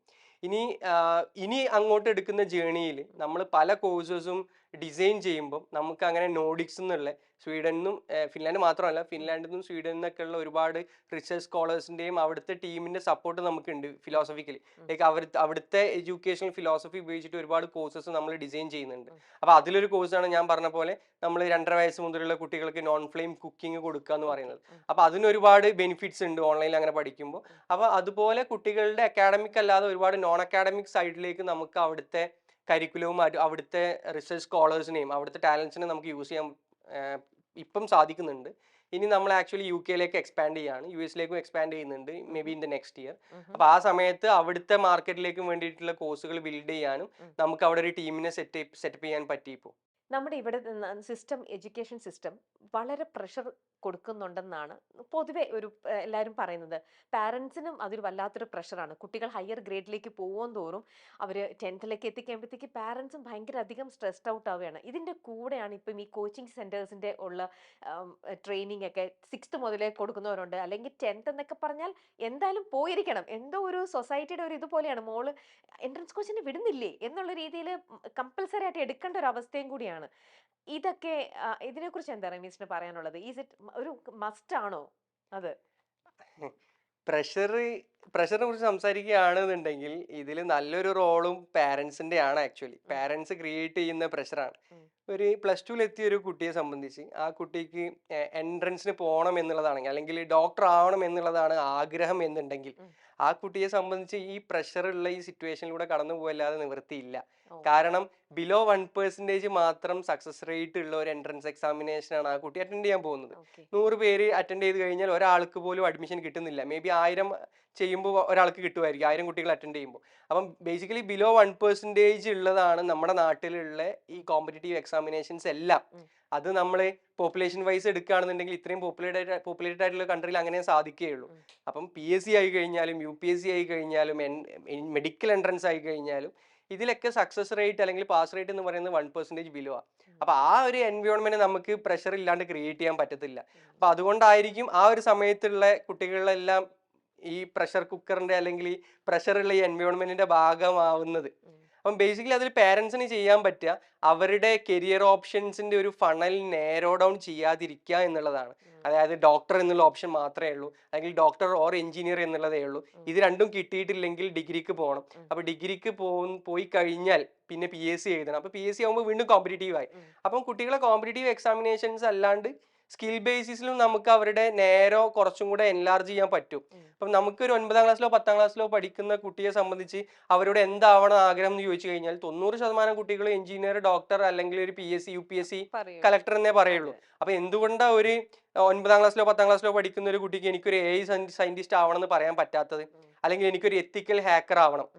ഇനി അങ്ങോട്ട് എടുക്കുന്ന ജേണിയിൽ നമ്മൾ പല കോഴ്സസും ഡിസൈൻ ചെയ്യുമ്പോൾ നമുക്ക് അങ്ങനെ നോഡിക്സ് എന്നുള്ള സ്വീഡനും ഫിൻലാൻഡ് മാത്രമല്ല, ഫിൻലാൻഡിൽ നിന്നും സ്വീഡനിൽ നിന്നൊക്കെ ഉള്ള ഒരുപാട് റിസർച്ച് സ്കോളേഴ്സിന്റെയും അവിടുത്തെ ടീമിന്റെ സപ്പോർട്ട് നമുക്കുണ്ട് ഫിലോസഫിക്കലി. ലൈക്ക് അവിടുത്തെ എഡ്യൂക്കേഷണൽ ഫിലോസഫി ഉപയോഗിച്ചിട്ട് ഒരുപാട് കോഴ്സസ് നമ്മൾ ഡിസൈൻ ചെയ്യുന്നുണ്ട്. അപ്പൊ അതിലൊരു കോഴ്സാണ് ഞാൻ പറഞ്ഞ പോലെ നമ്മൾ 2.5 വയസ്സ് മുതലുള്ള കുട്ടികൾക്ക് നോൺ ഫ്ലെയിം കുക്കിംഗ് കൊടുക്കുക എന്ന് പറയുന്നത്. അപ്പൊ അതിന് ഒരുപാട് ബെനിഫിറ്റ്സ് ഉണ്ട് ഓൺലൈനിൽ അങ്ങനെ പഠിക്കുമ്പോൾ. അപ്പൊ അതുപോലെ കുട്ടികളുടെ അക്കാഡമിക് അല്ലാതെ ഒരുപാട് നോൺ അക്കാഡമിക് സൈഡിലേക്ക് നമുക്ക് അവിടുത്തെ കരിക്കുലവും അവിടുത്തെ റിസർച്ച് സ്കോളേഴ്സിനെയും അവിടുത്തെ ടാലൻസിനെ നമുക്ക് യൂസ് ചെയ്യാൻ ഇപ്പം സാധിക്കുന്നുണ്ട്. ഇനി നമ്മൾ ആക്ച്വലി UK എക്സ്പാൻഡ് ചെയ്യാണ്, US എക്സ്പാൻഡ് ചെയ്യുന്നുണ്ട് may be in the next year. അപ്പൊ ആ സമയത്ത് അവിടുത്തെ മാർക്കറ്റിലേക്ക് വേണ്ടിയിട്ടുള്ള കോഴ്സുകൾ ബിൽഡ് ചെയ്യാനും നമുക്ക് അവിടെ ഒരു ടീമിനെ സെറ്റപ്പ് ചെയ്യാൻ പറ്റി. ഇപ്പോൾ നമ്മുടെ ഇവിടെ എഡ്യൂക്കേഷൻ സിസ്റ്റം വളരെ പ്രഷർ കൊടുക്കുന്നുണ്ടെന്നാണ് പൊതുവെ എല്ലാവരും പറയുന്നത്. പാരൻസിനും അതൊരു വല്ലാത്തൊരു പ്രഷറാണ്. കുട്ടികൾ ഹയർ ഗ്രേഡിലേക്ക് പോകും തോറും അവർ 10th എത്തിക്കുമ്പോഴത്തേക്ക് പാരൻസും ഭയങ്കര അധികം സ്ട്രെസ്ഡ് ഔട്ട് ആവുകയാണ്. ഇതിൻ്റെ കൂടെയാണ് ഇപ്പം ഈ കോച്ചിങ് സെൻറ്റേഴ്സിൻ്റെ ഉള്ള ട്രെയിനിങ് ഒക്കെ 6th മുതലേ കൊടുക്കുന്നവരുണ്ട്. അല്ലെങ്കിൽ 10th എന്നൊക്കെ പറഞ്ഞാൽ എന്തായാലും പോയിരിക്കണം, എന്തോ ഒരു സൊസൈറ്റിയുടെ ഒരു ഇതുപോലെയാണ്, മോള് എൻട്രൻസ് കോച്ചിന് വിടുന്നില്ലേ എന്നുള്ള രീതിയിൽ കമ്പൽസറി ആയിട്ട് എടുക്കേണ്ട ഒരു അവസ്ഥയും കൂടിയാണ്. ഇതൊക്കെ ഇതിനെക്കുറിച്ച് എന്താ റമീസിന് പറയാനുള്ളത്? ഈസ് ഇറ്റ് ഒരു മസ്റ്റ് ആണോ അത്? പ്രഷറിനെ കുറിച്ച് സംസാരിക്കുകയാണെന്നുണ്ടെങ്കിൽ ഇതിൽ നല്ലൊരു റോളും പാരൻസിന്റെ ആണ്. ആക്ച്വലി പാരൻസ് ക്രിയേറ്റ് ചെയ്യുന്ന പ്രഷറാണ്. ഒരു +2 എത്തിയ ഒരു കുട്ടിയെ സംബന്ധിച്ച് ആ കുട്ടിക്ക് എൻട്രൻസിന് പോകണം എന്നുള്ളതാണെങ്കിൽ, അല്ലെങ്കിൽ ഡോക്ടർ ആവണം എന്നുള്ളതാണ് ആഗ്രഹം എന്നുണ്ടെങ്കിൽ, ആ കുട്ടിയെ സംബന്ധിച്ച് ഈ പ്രഷറുള്ള ഈ സിറ്റുവേഷനിലൂടെ കടന്നു പോയല്ലാതെ നിവൃത്തിയില്ല. കാരണം ബിലോ 1% മാത്രം സക്സസ് റേറ്റ് ഉള്ള ഒരു എൻട്രൻസ് എക്സാമിനേഷൻ ആണ് ആ കുട്ടി അറ്റൻഡ് ചെയ്യാൻ പോകുന്നത്. 100 പേര് അറ്റൻഡ് ചെയ്ത് കഴിഞ്ഞാൽ ഒരാൾക്ക് പോലും അഡ്മിഷൻ കിട്ടുന്നില്ല. മേ ബി 1000 ചെയ്യുമ്പോൾ ഒരാൾക്ക് കിട്ടുമായിരിക്കും, 1000 കുട്ടികൾ അറ്റൻഡ് ചെയ്യുമ്പോൾ. അപ്പം ബേസിക്കലി ബിലോ 1% ഉള്ളതാണ് നമ്മുടെ നാട്ടിലുള്ള ഈ കോമ്പറ്റേറ്റീവ് എക്സാമിനേഷൻസ് എല്ലാം. അത് നമ്മൾ പോപ്പുലേഷൻ വൈസ് എടുക്കുകയാണെന്നുണ്ടെങ്കിൽ ഇത്രയും പോപ്പുലേറ്റഡ് ആയിട്ടുള്ള കൺട്രിയിൽ അങ്ങനെ സാധിക്കുകയുള്ളൂ. അപ്പം PSC ആയി കഴിഞ്ഞാലും UPSC ആയി കഴിഞ്ഞാലും മെഡിക്കൽ എൻട്രൻസ് ആയി കഴിഞ്ഞാലും ഇതിലൊക്കെ സക്സസ് റേറ്റ് അല്ലെങ്കിൽ പാസ് റേറ്റ് എന്ന് പറയുന്നത് 1% ബിലോ ആണ്. അപ്പൊ ആ ഒരു എൻവയോൺമെന്റ് നമുക്ക് പ്രഷർ ഇല്ലാണ്ട് ക്രിയേറ്റ് ചെയ്യാൻ പറ്റത്തില്ല. അപ്പൊ അതുകൊണ്ടായിരിക്കും ആ ഒരു സമയത്തുള്ള കുട്ടികളെല്ലാം ഈ പ്രഷർ കുക്കറിന്റെ അല്ലെങ്കിൽ ഈ പ്രഷറുള്ള ഈ എൻവയോൺമെന്റിന്റെ ഭാഗമാവുന്നത്. അപ്പം ബേസിക്കലി അതിൽ പേരൻസിന് ചെയ്യാൻ പറ്റുക അവരുടെ കരിയർ ഓപ്ഷൻസിന്റെ ഒരു ഫണൽ നേരോ ഡൗൺ ചെയ്യാതിരിക്കുക എന്നുള്ളതാണ്. അതായത് ഡോക്ടർ എന്നുള്ള ഓപ്ഷൻ മാത്രമേ ഉള്ളൂ, അല്ലെങ്കിൽ ഡോക്ടർ ഓർ എഞ്ചിനീയർ എന്നുള്ളതേ ഉള്ളൂ. ഇത് രണ്ടും കിട്ടിയിട്ടില്ലെങ്കിൽ ഡിഗ്രിക്ക് പോകണം. അപ്പൊ ഡിഗ്രിക്ക് പോയി കഴിഞ്ഞാൽ പിന്നെ PSC എഴുതണം. അപ്പൊ PSC ആകുമ്പോൾ വീണ്ടും കോമ്പറ്റേറ്റീവ് ആയി. അപ്പം കുട്ടികളെ കോമ്പറ്റേറ്റീവ് എക്സാമിനേഷൻസ് അല്ലാണ്ട് സ്കിൽ ബേസിസിലും നമുക്ക് അവരുടെ നേരോ കുറച്ചും കൂടെ എൻലാർജ് ചെയ്യാൻ പറ്റും. അപ്പം നമുക്കൊരു 9ാം ക്ലാസ്സിലോ 10ാം ക്ലാസ്സിലോ പഠിക്കുന്ന കുട്ടിയെ സംബന്ധിച്ച് അവരോട് എന്താവണം ആഗ്രഹം എന്ന് ചോദിച്ചു കഴിഞ്ഞാൽ 90% കുട്ടികൾ എഞ്ചിനീയർ, ഡോക്ടർ അല്ലെങ്കിൽ ഒരു PSC UPSC കളക്ടർ എന്നേ പറയുള്ളൂ. അപ്പൊ എന്തുകൊണ്ടാ ഒരു 9ാം ക്ലാസ്സിലോ 10ാം ക്ലാസ്സിലോ പഠിക്കുന്ന ഒരു കുട്ടിക്ക് എനിക്കൊരു AI സയന്റിസ്റ്റ് ആവണം എന്ന് പറയാൻ പറ്റാത്തത്, അല്ലെങ്കിൽ എനിക്കൊരു എത്തിക്കൽ ഹാക്കർ ആവണം?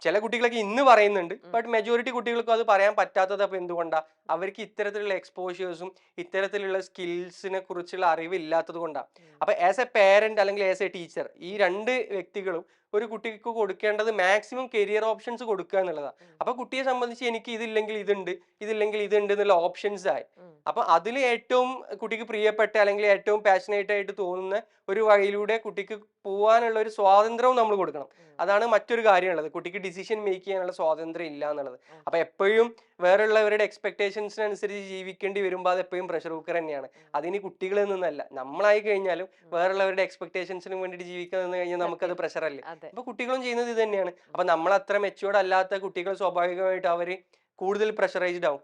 ചില കുട്ടികളൊക്കെ ഇന്ന് പറയുന്നുണ്ട്, ബട്ട് മെജോറിറ്റി കുട്ടികൾക്കും അത് പറയാൻ പറ്റാത്തത്. അപ്പൊ എന്തുകൊണ്ടാ? അവർക്ക് ഇത്തരത്തിലുള്ള എക്സ്പോഷേഴ്സും ഇത്തരത്തിലുള്ള സ്കിൽസിനെ കുറിച്ചുള്ള അറിവ് ഇല്ലാത്തത് കൊണ്ടാണ്. അപ്പൊ ആസ് എ പേരന്റ് അല്ലെങ്കിൽ ആസ് എ ടീച്ചർ, ഈ രണ്ട് വ്യക്തികളും ഒരു കുട്ടിക്ക് കൊടുക്കേണ്ടത് മാക്സിമം കരിയർ ഓപ്ഷൻസ് കൊടുക്കുക എന്നുള്ളതാണ്. അപ്പൊ കുട്ടിയെ സംബന്ധിച്ച് എനിക്ക് ഇതില്ലെങ്കിൽ ഇതുണ്ട്, ഇതില്ലെങ്കിൽ ഇതുണ്ട് എന്നുള്ള ഓപ്ഷൻസ് ആയി. അപ്പൊ അതിൽ ഏറ്റവും കുട്ടിക്ക് പ്രിയപ്പെട്ട അല്ലെങ്കിൽ ഏറ്റവും പാഷനേറ്റ് ആയിട്ട് തോന്നുന്ന ഒരു വഴിയിലൂടെ കുട്ടിക്ക് പോകാനുള്ള ഒരു സ്വാതന്ത്ര്യവും നമ്മൾ കൊടുക്കണം. അതാണ് മറ്റൊരു കാര്യമുള്ളത്, കുട്ടിക്ക് ഡിസിഷൻ മേക്ക് ചെയ്യാനുള്ള സ്വാതന്ത്ര്യം ഇല്ല എന്നുള്ളത്. അപ്പൊ എപ്പോഴും വേറെയുള്ളവരുടെ എക്സ്പെക്ടേഷൻസിനനുസരിച്ച് ജീവിക്കേണ്ടി വരുമ്പോൾ അത് എപ്പോഴും പ്രഷർ കുക്കർ തന്നെയാണ്. അതിന് കുട്ടികളിൽ നിന്നല്ല, നമ്മളായി കഴിഞ്ഞാലും വേറെയുള്ളവരുടെ എക്സ്പെക്ടേഷൻസിന് വേണ്ടിയിട്ട് ജീവിക്കാൻ നിന്ന് കഴിഞ്ഞാൽ നമുക്കത് പ്രഷറല്ലേ. അപ്പൊ കുട്ടികളും ചെയ്യുന്നത് ഇത് തന്നെയാണ്. അപ്പൊ നമ്മൾ അത്ര മെച്യൂർഡ് അല്ലാത്ത കുട്ടികൾ സ്വാഭാവികമായിട്ട് അവര് കൂടുതൽ പ്രഷറൈസ്ഡ് ആവും.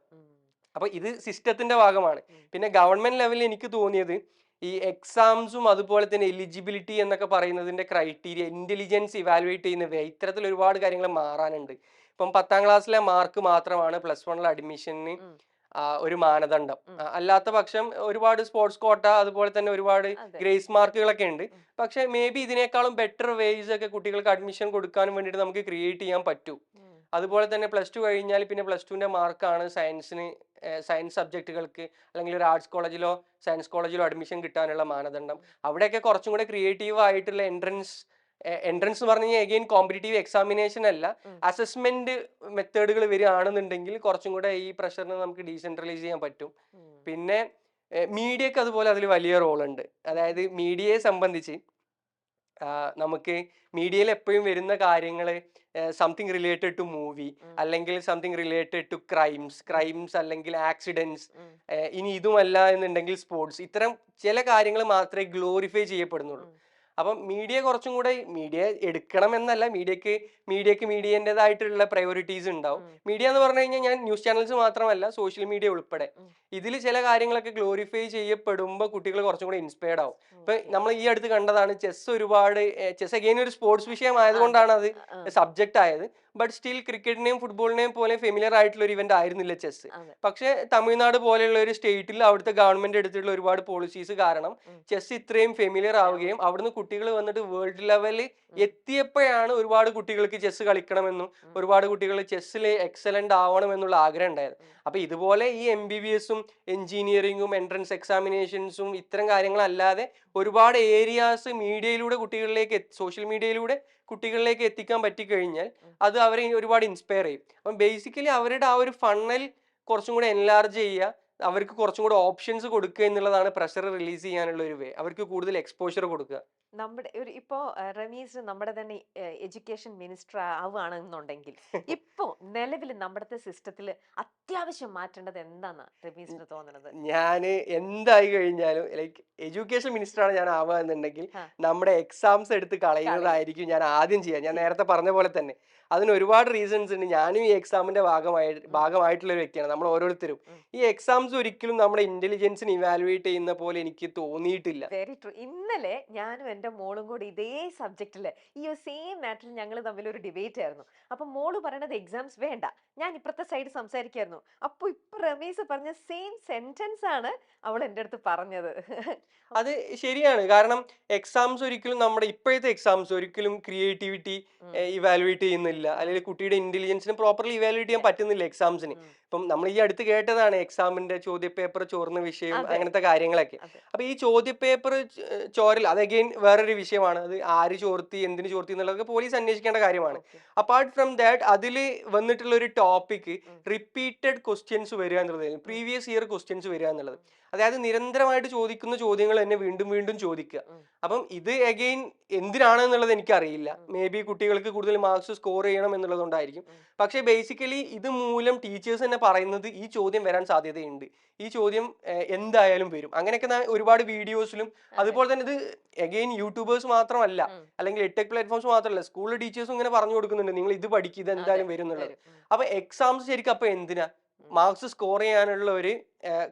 അപ്പൊ ഇത് സിസ്റ്റത്തിന്റെ ഭാഗമാണ്. പിന്നെ ഗവൺമെന്റ് ലെവലിൽ എനിക്ക് തോന്നിയത് ഈ എക്സാംസും അതുപോലെ തന്നെ എലിജിബിലിറ്റി എന്നൊക്കെ പറയുന്നതിന്റെ ക്രൈറ്റീരിയ, ഇന്റലിജൻസ് ഇവാലുവേറ്റ് ചെയ്യുന്ന ഇത്തരത്തിൽ ഒരുപാട് കാര്യങ്ങൾ മാറാനുണ്ട്. ഇപ്പം 10ാം ക്ലാസ്സിലെ മാർക്ക് മാത്രമാണ് +1 അഡ്മിഷന് ഒരു മാനദണ്ഡം. അല്ലാത്ത പക്ഷം ഒരുപാട് സ്പോർട്സ് കോട്ട അതുപോലെ തന്നെ ഒരുപാട് ഗ്രേസ് മാർക്കുകളൊക്കെ ഉണ്ട്. പക്ഷെ മേ ബി ഇതിനേക്കാളും ബെറ്റർ വേസ് ഒക്കെ കുട്ടികൾക്ക് അഡ്മിഷൻ കൊടുക്കാനും വേണ്ടിയിട്ട് നമുക്ക് ക്രിയേറ്റ് ചെയ്യാൻ പറ്റും. അതുപോലെ തന്നെ +2 കഴിഞ്ഞാൽ പിന്നെ +2ന്റെ മാർക്കാണ് സയൻസ് സബ്ജക്റ്റുകൾക്ക് അല്ലെങ്കിൽ ഒരു ആർട്സ് കോളേജിലോ സയൻസ് കോളേജിലോ അഡ്മിഷൻ കിട്ടാനുള്ള മാനദണ്ഡം. അവിടെയൊക്കെ കുറച്ചും കൂടെ ക്രിയേറ്റീവ് ആയിട്ടുള്ള എൻട്രൻസ് എന്ന് പറഞ്ഞു കഴിഞ്ഞാൽ എഗെയിൻ കോമ്പറ്റീവ് എക്സാമിനേഷൻ അല്ല, അസസ്മെന്റ് മെത്തേഡുകൾ വരികയാണെന്നുണ്ടെങ്കിൽ കുറച്ചും കൂടെ ഈ പ്രഷറിനെ നമുക്ക് ഡീസെൻട്രലൈസ് ചെയ്യാൻ പറ്റും. പിന്നെ മീഡിയക്ക് അതുപോലെ അതിൽ വലിയ റോളുണ്ട്. അതായത് മീഡിയയെ സംബന്ധിച്ച് നമുക്ക് മീഡിയയിൽ എപ്പോഴും വരുന്ന കാര്യങ്ങൾ സംതിങ് റിലേറ്റഡ് ടു മൂവി, അല്ലെങ്കിൽ സംതിങ് റിലേറ്റഡ് ടു ക്രൈംസ് അല്ലെങ്കിൽ ആക്സിഡൻസ്, ഇനി ഇതുമല്ല എന്നുണ്ടെങ്കിൽ സ്പോർട്സ്, ഇത്തരം ചില കാര്യങ്ങൾ മാത്രമേ ഗ്ലോറിഫൈ ചെയ്യപ്പെടുന്നുള്ളൂ. അപ്പം മീഡിയ കുറച്ചും കൂടെ മീഡിയ എടുക്കണം എന്നല്ല, മീഡിയൻ്റെതായിട്ടുള്ള പ്രയോറിറ്റീസ് ഉണ്ടാവും. മീഡിയ എന്ന് പറഞ്ഞു കഴിഞ്ഞാൽ ഞാൻ ന്യൂസ് ചാനൽസ് മാത്രമല്ല സോഷ്യൽ മീഡിയ ഉൾപ്പെടെ ഇതിൽ ചില കാര്യങ്ങളൊക്കെ ഗ്ലോറിഫൈ ചെയ്യപ്പെടുമ്പോൾ കുട്ടികൾ കുറച്ചും കൂടെ ഇൻസ്പയർഡ് ആവും. ഇപ്പൊ നമ്മൾ ഈ അടുത്ത് കണ്ടതാണ് ചെസ് അഗെയിൻ ഒരു സ്പോർട്സ് വിഷയം ആയതുകൊണ്ടാണ് അത് സബ്ജക്റ്റ് ആയത്. ബട്ട് സ്റ്റിൽ ക്രിക്കറ്റിനെയും ഫുട്ബോളിനെയും പോലെ ഫെമിലിയർ ആയിട്ടുള്ള ഒരു ഇവന്റ് ആയിരുന്നില്ല ചെസ്. പക്ഷെ തമിഴ്നാട് പോലെയുള്ള ഒരു സ്റ്റേറ്റിൽ അവിടുത്തെ ഗവൺമെന്റ് എടുത്തിട്ടുള്ള ഒരുപാട് പോളിസീസ് കാരണം ചെസ് ഇത്രയും ഫെമിലിയർ ആവുകയും അവിടുന്ന് കുട്ടികൾ വന്നിട്ട് വേൾഡ് ലെവലിൽ എത്തിയപ്പോഴാണ് ഒരുപാട് കുട്ടികൾക്ക് ചെസ് കളിക്കണമെന്നും ഒരുപാട് കുട്ടികൾ ചെസ്സിൽ എക്സലന്റ് ആവണമെന്നുള്ള ആഗ്രഹം ഉണ്ടായത്. അപ്പൊ ഇതുപോലെ ഈ MBBS-ഉം എഞ്ചിനീയറിംഗും എൻട്രൻസ് എക്സാമിനേഷൻസും ഇത്തരം കാര്യങ്ങളല്ലാതെ ഒരുപാട് ഏരിയാസ് മീഡിയയിലൂടെ സോഷ്യൽ മീഡിയയിലൂടെ കുട്ടികളിലേക്ക് എത്തിക്കാൻ പറ്റിക്കഴിഞ്ഞാൽ അത് അവരെ ഒരുപാട് ഇൻസ്പയർ ചെയ്യും. അപ്പം ബേസിക്കലി അവരുടെ ആ ഒരു ഫണ്ണൽ കുറച്ചും കൂടെ എൻലാർജ് ചെയ്യുക, അവർക്ക് കുറച്ചും കൂടെ ഓപ്ഷൻസ് കൊടുക്കുക എന്നുള്ളതാണ് പ്രഷർ റിലീസ് ചെയ്യാനുള്ള ഒരു വേ. അവർക്ക് കൂടുതൽ എക്സ്പോഷർ കൊടുക്കുക. നമ്മുടെ ഇപ്പോ റമീസ് നമ്മുടെ തന്നെ എഡ്യൂക്കേഷൻ മിനിസ്റ്റർ ആവുകയാണെന്നുണ്ടെങ്കിൽ ഇപ്പോ നിലവിൽ നമ്മുടെ സിസ്റ്റത്തിൽ അത്യാവശ്യം മാറ്റേണ്ടത് എന്താന്ന് റമീസിന് തോന്നുന്നത്? ഞാൻ എന്തായി കഴിഞ്ഞാലും ലൈക്ക് എഡ്യൂക്കേഷൻ മിനിസ്റ്ററാണ് ഞാൻ ആവുക എന്നുണ്ടെങ്കിൽ നമ്മുടെ എക്സാംസ് എടുത്ത് കളയുന്നതായിരിക്കും ഞാൻ ആദ്യം ചെയ്യുക. ഞാൻ നേരത്തെ പറഞ്ഞ പോലെ തന്നെ അതിന് ഒരുപാട് റീസൺസ് ഉണ്ട്. ഞാനും ഈ എക്സാമിന്റെ ഭാഗമായിട്ടുള്ള ഒരു വ്യക്തിയാണ്. നമ്മൾ ഓരോരുത്തരും ഈ എക്സാംസ് ഒരിക്കലും നമ്മുടെ ഇന്റലിജൻസിന് ഇവാലുവേറ്റ് ചെയ്യുന്ന പോലെ എനിക്ക് തോന്നിയിട്ടില്ല. Very true. ഇന്നലെ ഞാനും എന്റെ മോളും കൂടി ഇതേ സബ്ജക്റ്റില് ഈ ഒരു സെയിം മാറ്ററിൽ ഞങ്ങൾ തമ്മിൽ ഒരു ഡിബേറ്റ് ആയിരുന്നു. അപ്പൊ മോള് പറയണത് എക്സാംസ് വേണ്ട, ഞാൻ ഇപ്പുറത്തെ സൈഡ് സംസാരിക്കായിരുന്നു. അപ്പൊ ഇപ്പൊ റമീസ് പറഞ്ഞ സെയിം സെന്റൻസ് ആണ് അവൾ എന്റെ അടുത്ത് പറഞ്ഞത്. അത് ശരിയാണ്. കാരണം ഇപ്പോഴത്തെ എക്സാംസ് ഒരിക്കലും ക്രിയേറ്റിവിറ്റി ഇവാലുവേറ്റ് ചെയ്യുന്നില്ല, അല്ലെങ്കിൽ കുട്ടിയുടെ ഇന്റലിജൻസിന് പ്രോപ്പർലി ഇവാലുവേറ്റ് ചെയ്യാൻ പറ്റുന്നില്ല എക്സാംസിന്. ഇപ്പം നമ്മൾ ഈ അടുത്ത് കേട്ടതാണ് എക്സാമിന്റെ ചോദ്യപേപ്പർ ചോർന്ന വിഷയം, അങ്ങനത്തെ കാര്യങ്ങളൊക്കെ. അപ്പൊ ഈ ചോദ്യപേപ്പർ ചോരൽ അത് അഗെയിൻ വേറൊരു വിഷയമാണ്. അത് ആര് ചോർത്തി, എന്തിനു ചോർത്തി എന്നുള്ളതൊക്കെ പോലീസ് അന്വേഷിക്കേണ്ട കാര്യമാണ്. അപ്പാർട്ട് ഫ്രം ദാറ്റ് അതിൽ വന്നിട്ടുള്ള ഒരു ടോപ്പിക് റിപ്പീറ്റഡ് ക്വസ്റ്റ്യൻസ് വരിക എന്നുള്ളത്, പ്രീവിയസ് ഇയർ ക്വസ്റ്റ്യൻസ് വരിക എന്നുള്ളത്. അതായത് നിരന്തരമായിട്ട് ചോദിക്കുന്ന ചോദ്യങ്ങൾ തന്നെ വീണ്ടും വീണ്ടും ചോദിക്കുക. അപ്പം ഇത് അഗെയിൻ എന്തിനാണെന്നുള്ളത് എനിക്കറിയില്ല. മേ ബി കുട്ടികൾക്ക് കൂടുതൽ മാർക്സ് സ്കോർ ചെയ്യണം എന്നുള്ളതുകൊണ്ടായിരിക്കും. പക്ഷെ ബേസിക്കലി ഇത് മൂലം ടീച്ചേഴ്സ് തന്നെ പറയുന്നത് ഈ ചോദ്യം വരാൻ സാധ്യതയുണ്ട്, ഈ ചോദ്യം എന്തായാലും വരും. അങ്ങനെയൊക്കെ ഒരുപാട് വീഡിയോസിലും അതുപോലെ തന്നെ ഇത് അഗെയിൻ യൂട്യൂബേഴ്സ് മാത്രമല്ല, അല്ലെങ്കിൽ എഡ്ടെക് പ്ലാറ്റ്ഫോംസ് മാത്രമല്ല, സ്കൂളിലെ ടീച്ചേഴ്സും ഇങ്ങനെ പറഞ്ഞു കൊടുക്കുന്നുണ്ട്, നിങ്ങൾ ഇത് പഠിക്കുക, ഇത് എന്തായാലും വരും എന്നുള്ളത്. അപ്പൊ എക്സാംസ് ശരിക്കും അപ്പൊ എന്തിനാ? മാർക്സ് സ്കോർ ചെയ്യാനുള്ള ഒരു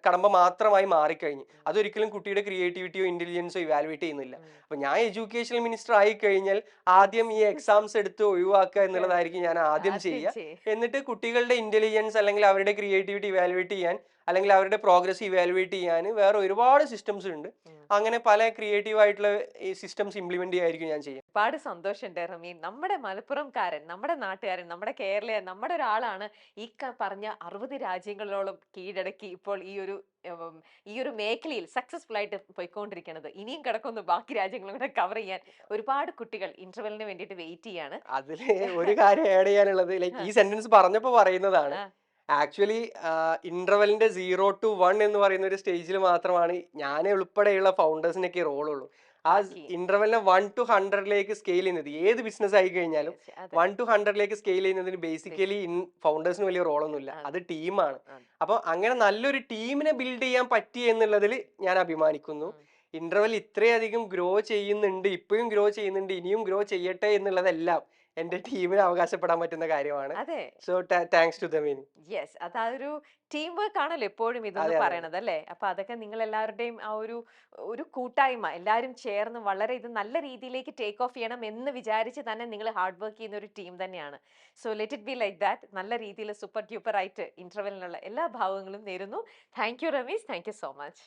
കടമ്പ മാത്രമായി മാറിക്കഴിഞ്ഞു. അതൊരിക്കലും കുട്ടിയുടെ ക്രിയേറ്റിവിറ്റിയോ ഇന്റലിജൻസോ ഇവാലുവേറ്റ് ചെയ്യുന്നില്ല. അപ്പൊ ഞാൻ എഡ്യൂക്കേഷൻ മിനിസ്റ്റർ ആയി കഴിഞ്ഞാൽ ആദ്യം ഈ എക്സാംസ് എടുത്ത് ഒഴിവാക്കുക എന്നുള്ളതായിരിക്കും ഞാൻ ആദ്യം ചെയ്യുക. എന്നിട്ട് കുട്ടികളുടെ ഇന്റലിജൻസ് അല്ലെങ്കിൽ അവരുടെ ക്രിയേറ്റിവിറ്റി ഇവാലുവേറ്റ് ചെയ്യാൻ, അല്ലെങ്കിൽ അവരുടെ പ്രോഗ്രസ് ഇവാലുവേറ്റ് ചെയ്യാൻ വേറെ ഒരുപാട് സിസ്റ്റംസ് ഉണ്ട്. അങ്ങനെ പല ക്രിയേറ്റീവ് ആയിട്ടുള്ള ഈ സിസ്റ്റംസ് ഇംപ്ലിമെന്റ് ചെയ്യായിരിക്കും ഞാൻ ചെയ്യുന്നത്. ഒരുപാട് സന്തോഷമുണ്ട് റമീൻ. നമ്മുടെ മലപ്പുറംകാരൻ, നമ്മുടെ നാട്ടുകാരൻ, നമ്മുടെ കേരളീയൻ, നമ്മുടെ ഒരാളാണ് ഈ പറഞ്ഞ 60 രാജ്യങ്ങളോളം കീഴടക്കി ഇപ്പോൾ ഈ ഒരു മേഖലയിൽ സക്സസ്ഫുൾ ആയിട്ട് പോയിക്കൊണ്ടിരിക്കുന്നത്. ഇനിയും കിടക്കുന്നു ബാക്കി രാജ്യങ്ങളും കൂടെ കവർ ചെയ്യാൻ. ഒരുപാട് കുട്ടികൾ ഇന്റർവെല്ലിന് വേണ്ടിയിട്ട് വെയിറ്റ് ചെയ്യാണ്. അതില് ഒരു കാര്യം ആഡ് ചെയ്യാനുള്ളത്, ലൈക്ക് ഈ സെന്റൻസ് പറഞ്ഞപ്പോ പറയുന്നതാണ്, ആക്ച്വലി ഇന്റർവെല്ലിന്റെ 0 to 1 എന്ന് പറയുന്ന ഒരു സ്റ്റേജിൽ മാത്രമാണ് ഞാൻ ഉൾപ്പെടെയുള്ള ഫൗണ്ടേഴ്സിനൊക്കെ റോളുള്ളൂ. ആ ആക്കി. ഇന്റർവെലിനെ 1 to 100ലേക്ക് സ്കെയിൽ ചെയ്യുന്നത് ഏത് ബിസിനസ് ആയി കഴിഞ്ഞാലും Yes, അതെ. 1 to 100ലേക്ക് സ്കെയിൽ ചെയ്യുന്നതിന് ബേസിക്കലി ഫൗണ്ടേഴ്സിന് വലിയ റോളൊന്നുമില്ല, അതെ. അത് ടീമാണ്. അതെ. അപ്പോൾ അങ്ങനെ നല്ലൊരു ടീമിനെ ബിൽഡ് ചെയ്യാൻ പറ്റി എന്നുള്ളതിൽ ഞാൻ അഭിമാനിക്കുന്നു. ഉം. ഇന്റർവെൽ ഇത്രയധികം ഗ്രോ ചെയ്യുന്നുണ്ട്, ഇപ്പോഴും ഗ്രോ ചെയ്യുന്നുണ്ട്, ഇനിയും ഗ്രോ ചെയ്യട്ടെ എന്നുള്ളതെല്ലാം എൻ്റെ ടീമിന് അവകാശപ്പെടാൻ പറ്റുന്ന കാര്യമാണ്. അതെ. So thanks to them. Yes, അതൊരു ടീം വർക്ക് ആണല്ലോ എപ്പോഴും ഇതെന്ന് അതെ, അതെ. പറയണത് അല്ലേ? അപ്പൊ അതൊക്കെ നിങ്ങൾ എല്ലാവരുടെയും ആ ഒരു ഒരു കൂട്ടായ്മ, എല്ലാവരും ചേർന്ന് വളരെ ഇത് നല്ല രീതിയിലേക്ക് ടേക്ക് ഓഫ് ചെയ്യണം എന്ന് വിചാരിച്ച് തന്നെ നിങ്ങൾ ഹാർഡ് വർക്ക് ചെയ്യുന്ന ഒരു ടീം തന്നെയാണ്. So let it be like that. നല്ല രീതിയിൽ സൂപ്പർ ഡ്യൂപ്പർ ആയിട്ട് ഇന്റർവെല്ലിനുള്ള എല്ലാ ഭാവങ്ങളും നേരുന്നു. Thank you Ramees, thank you so much.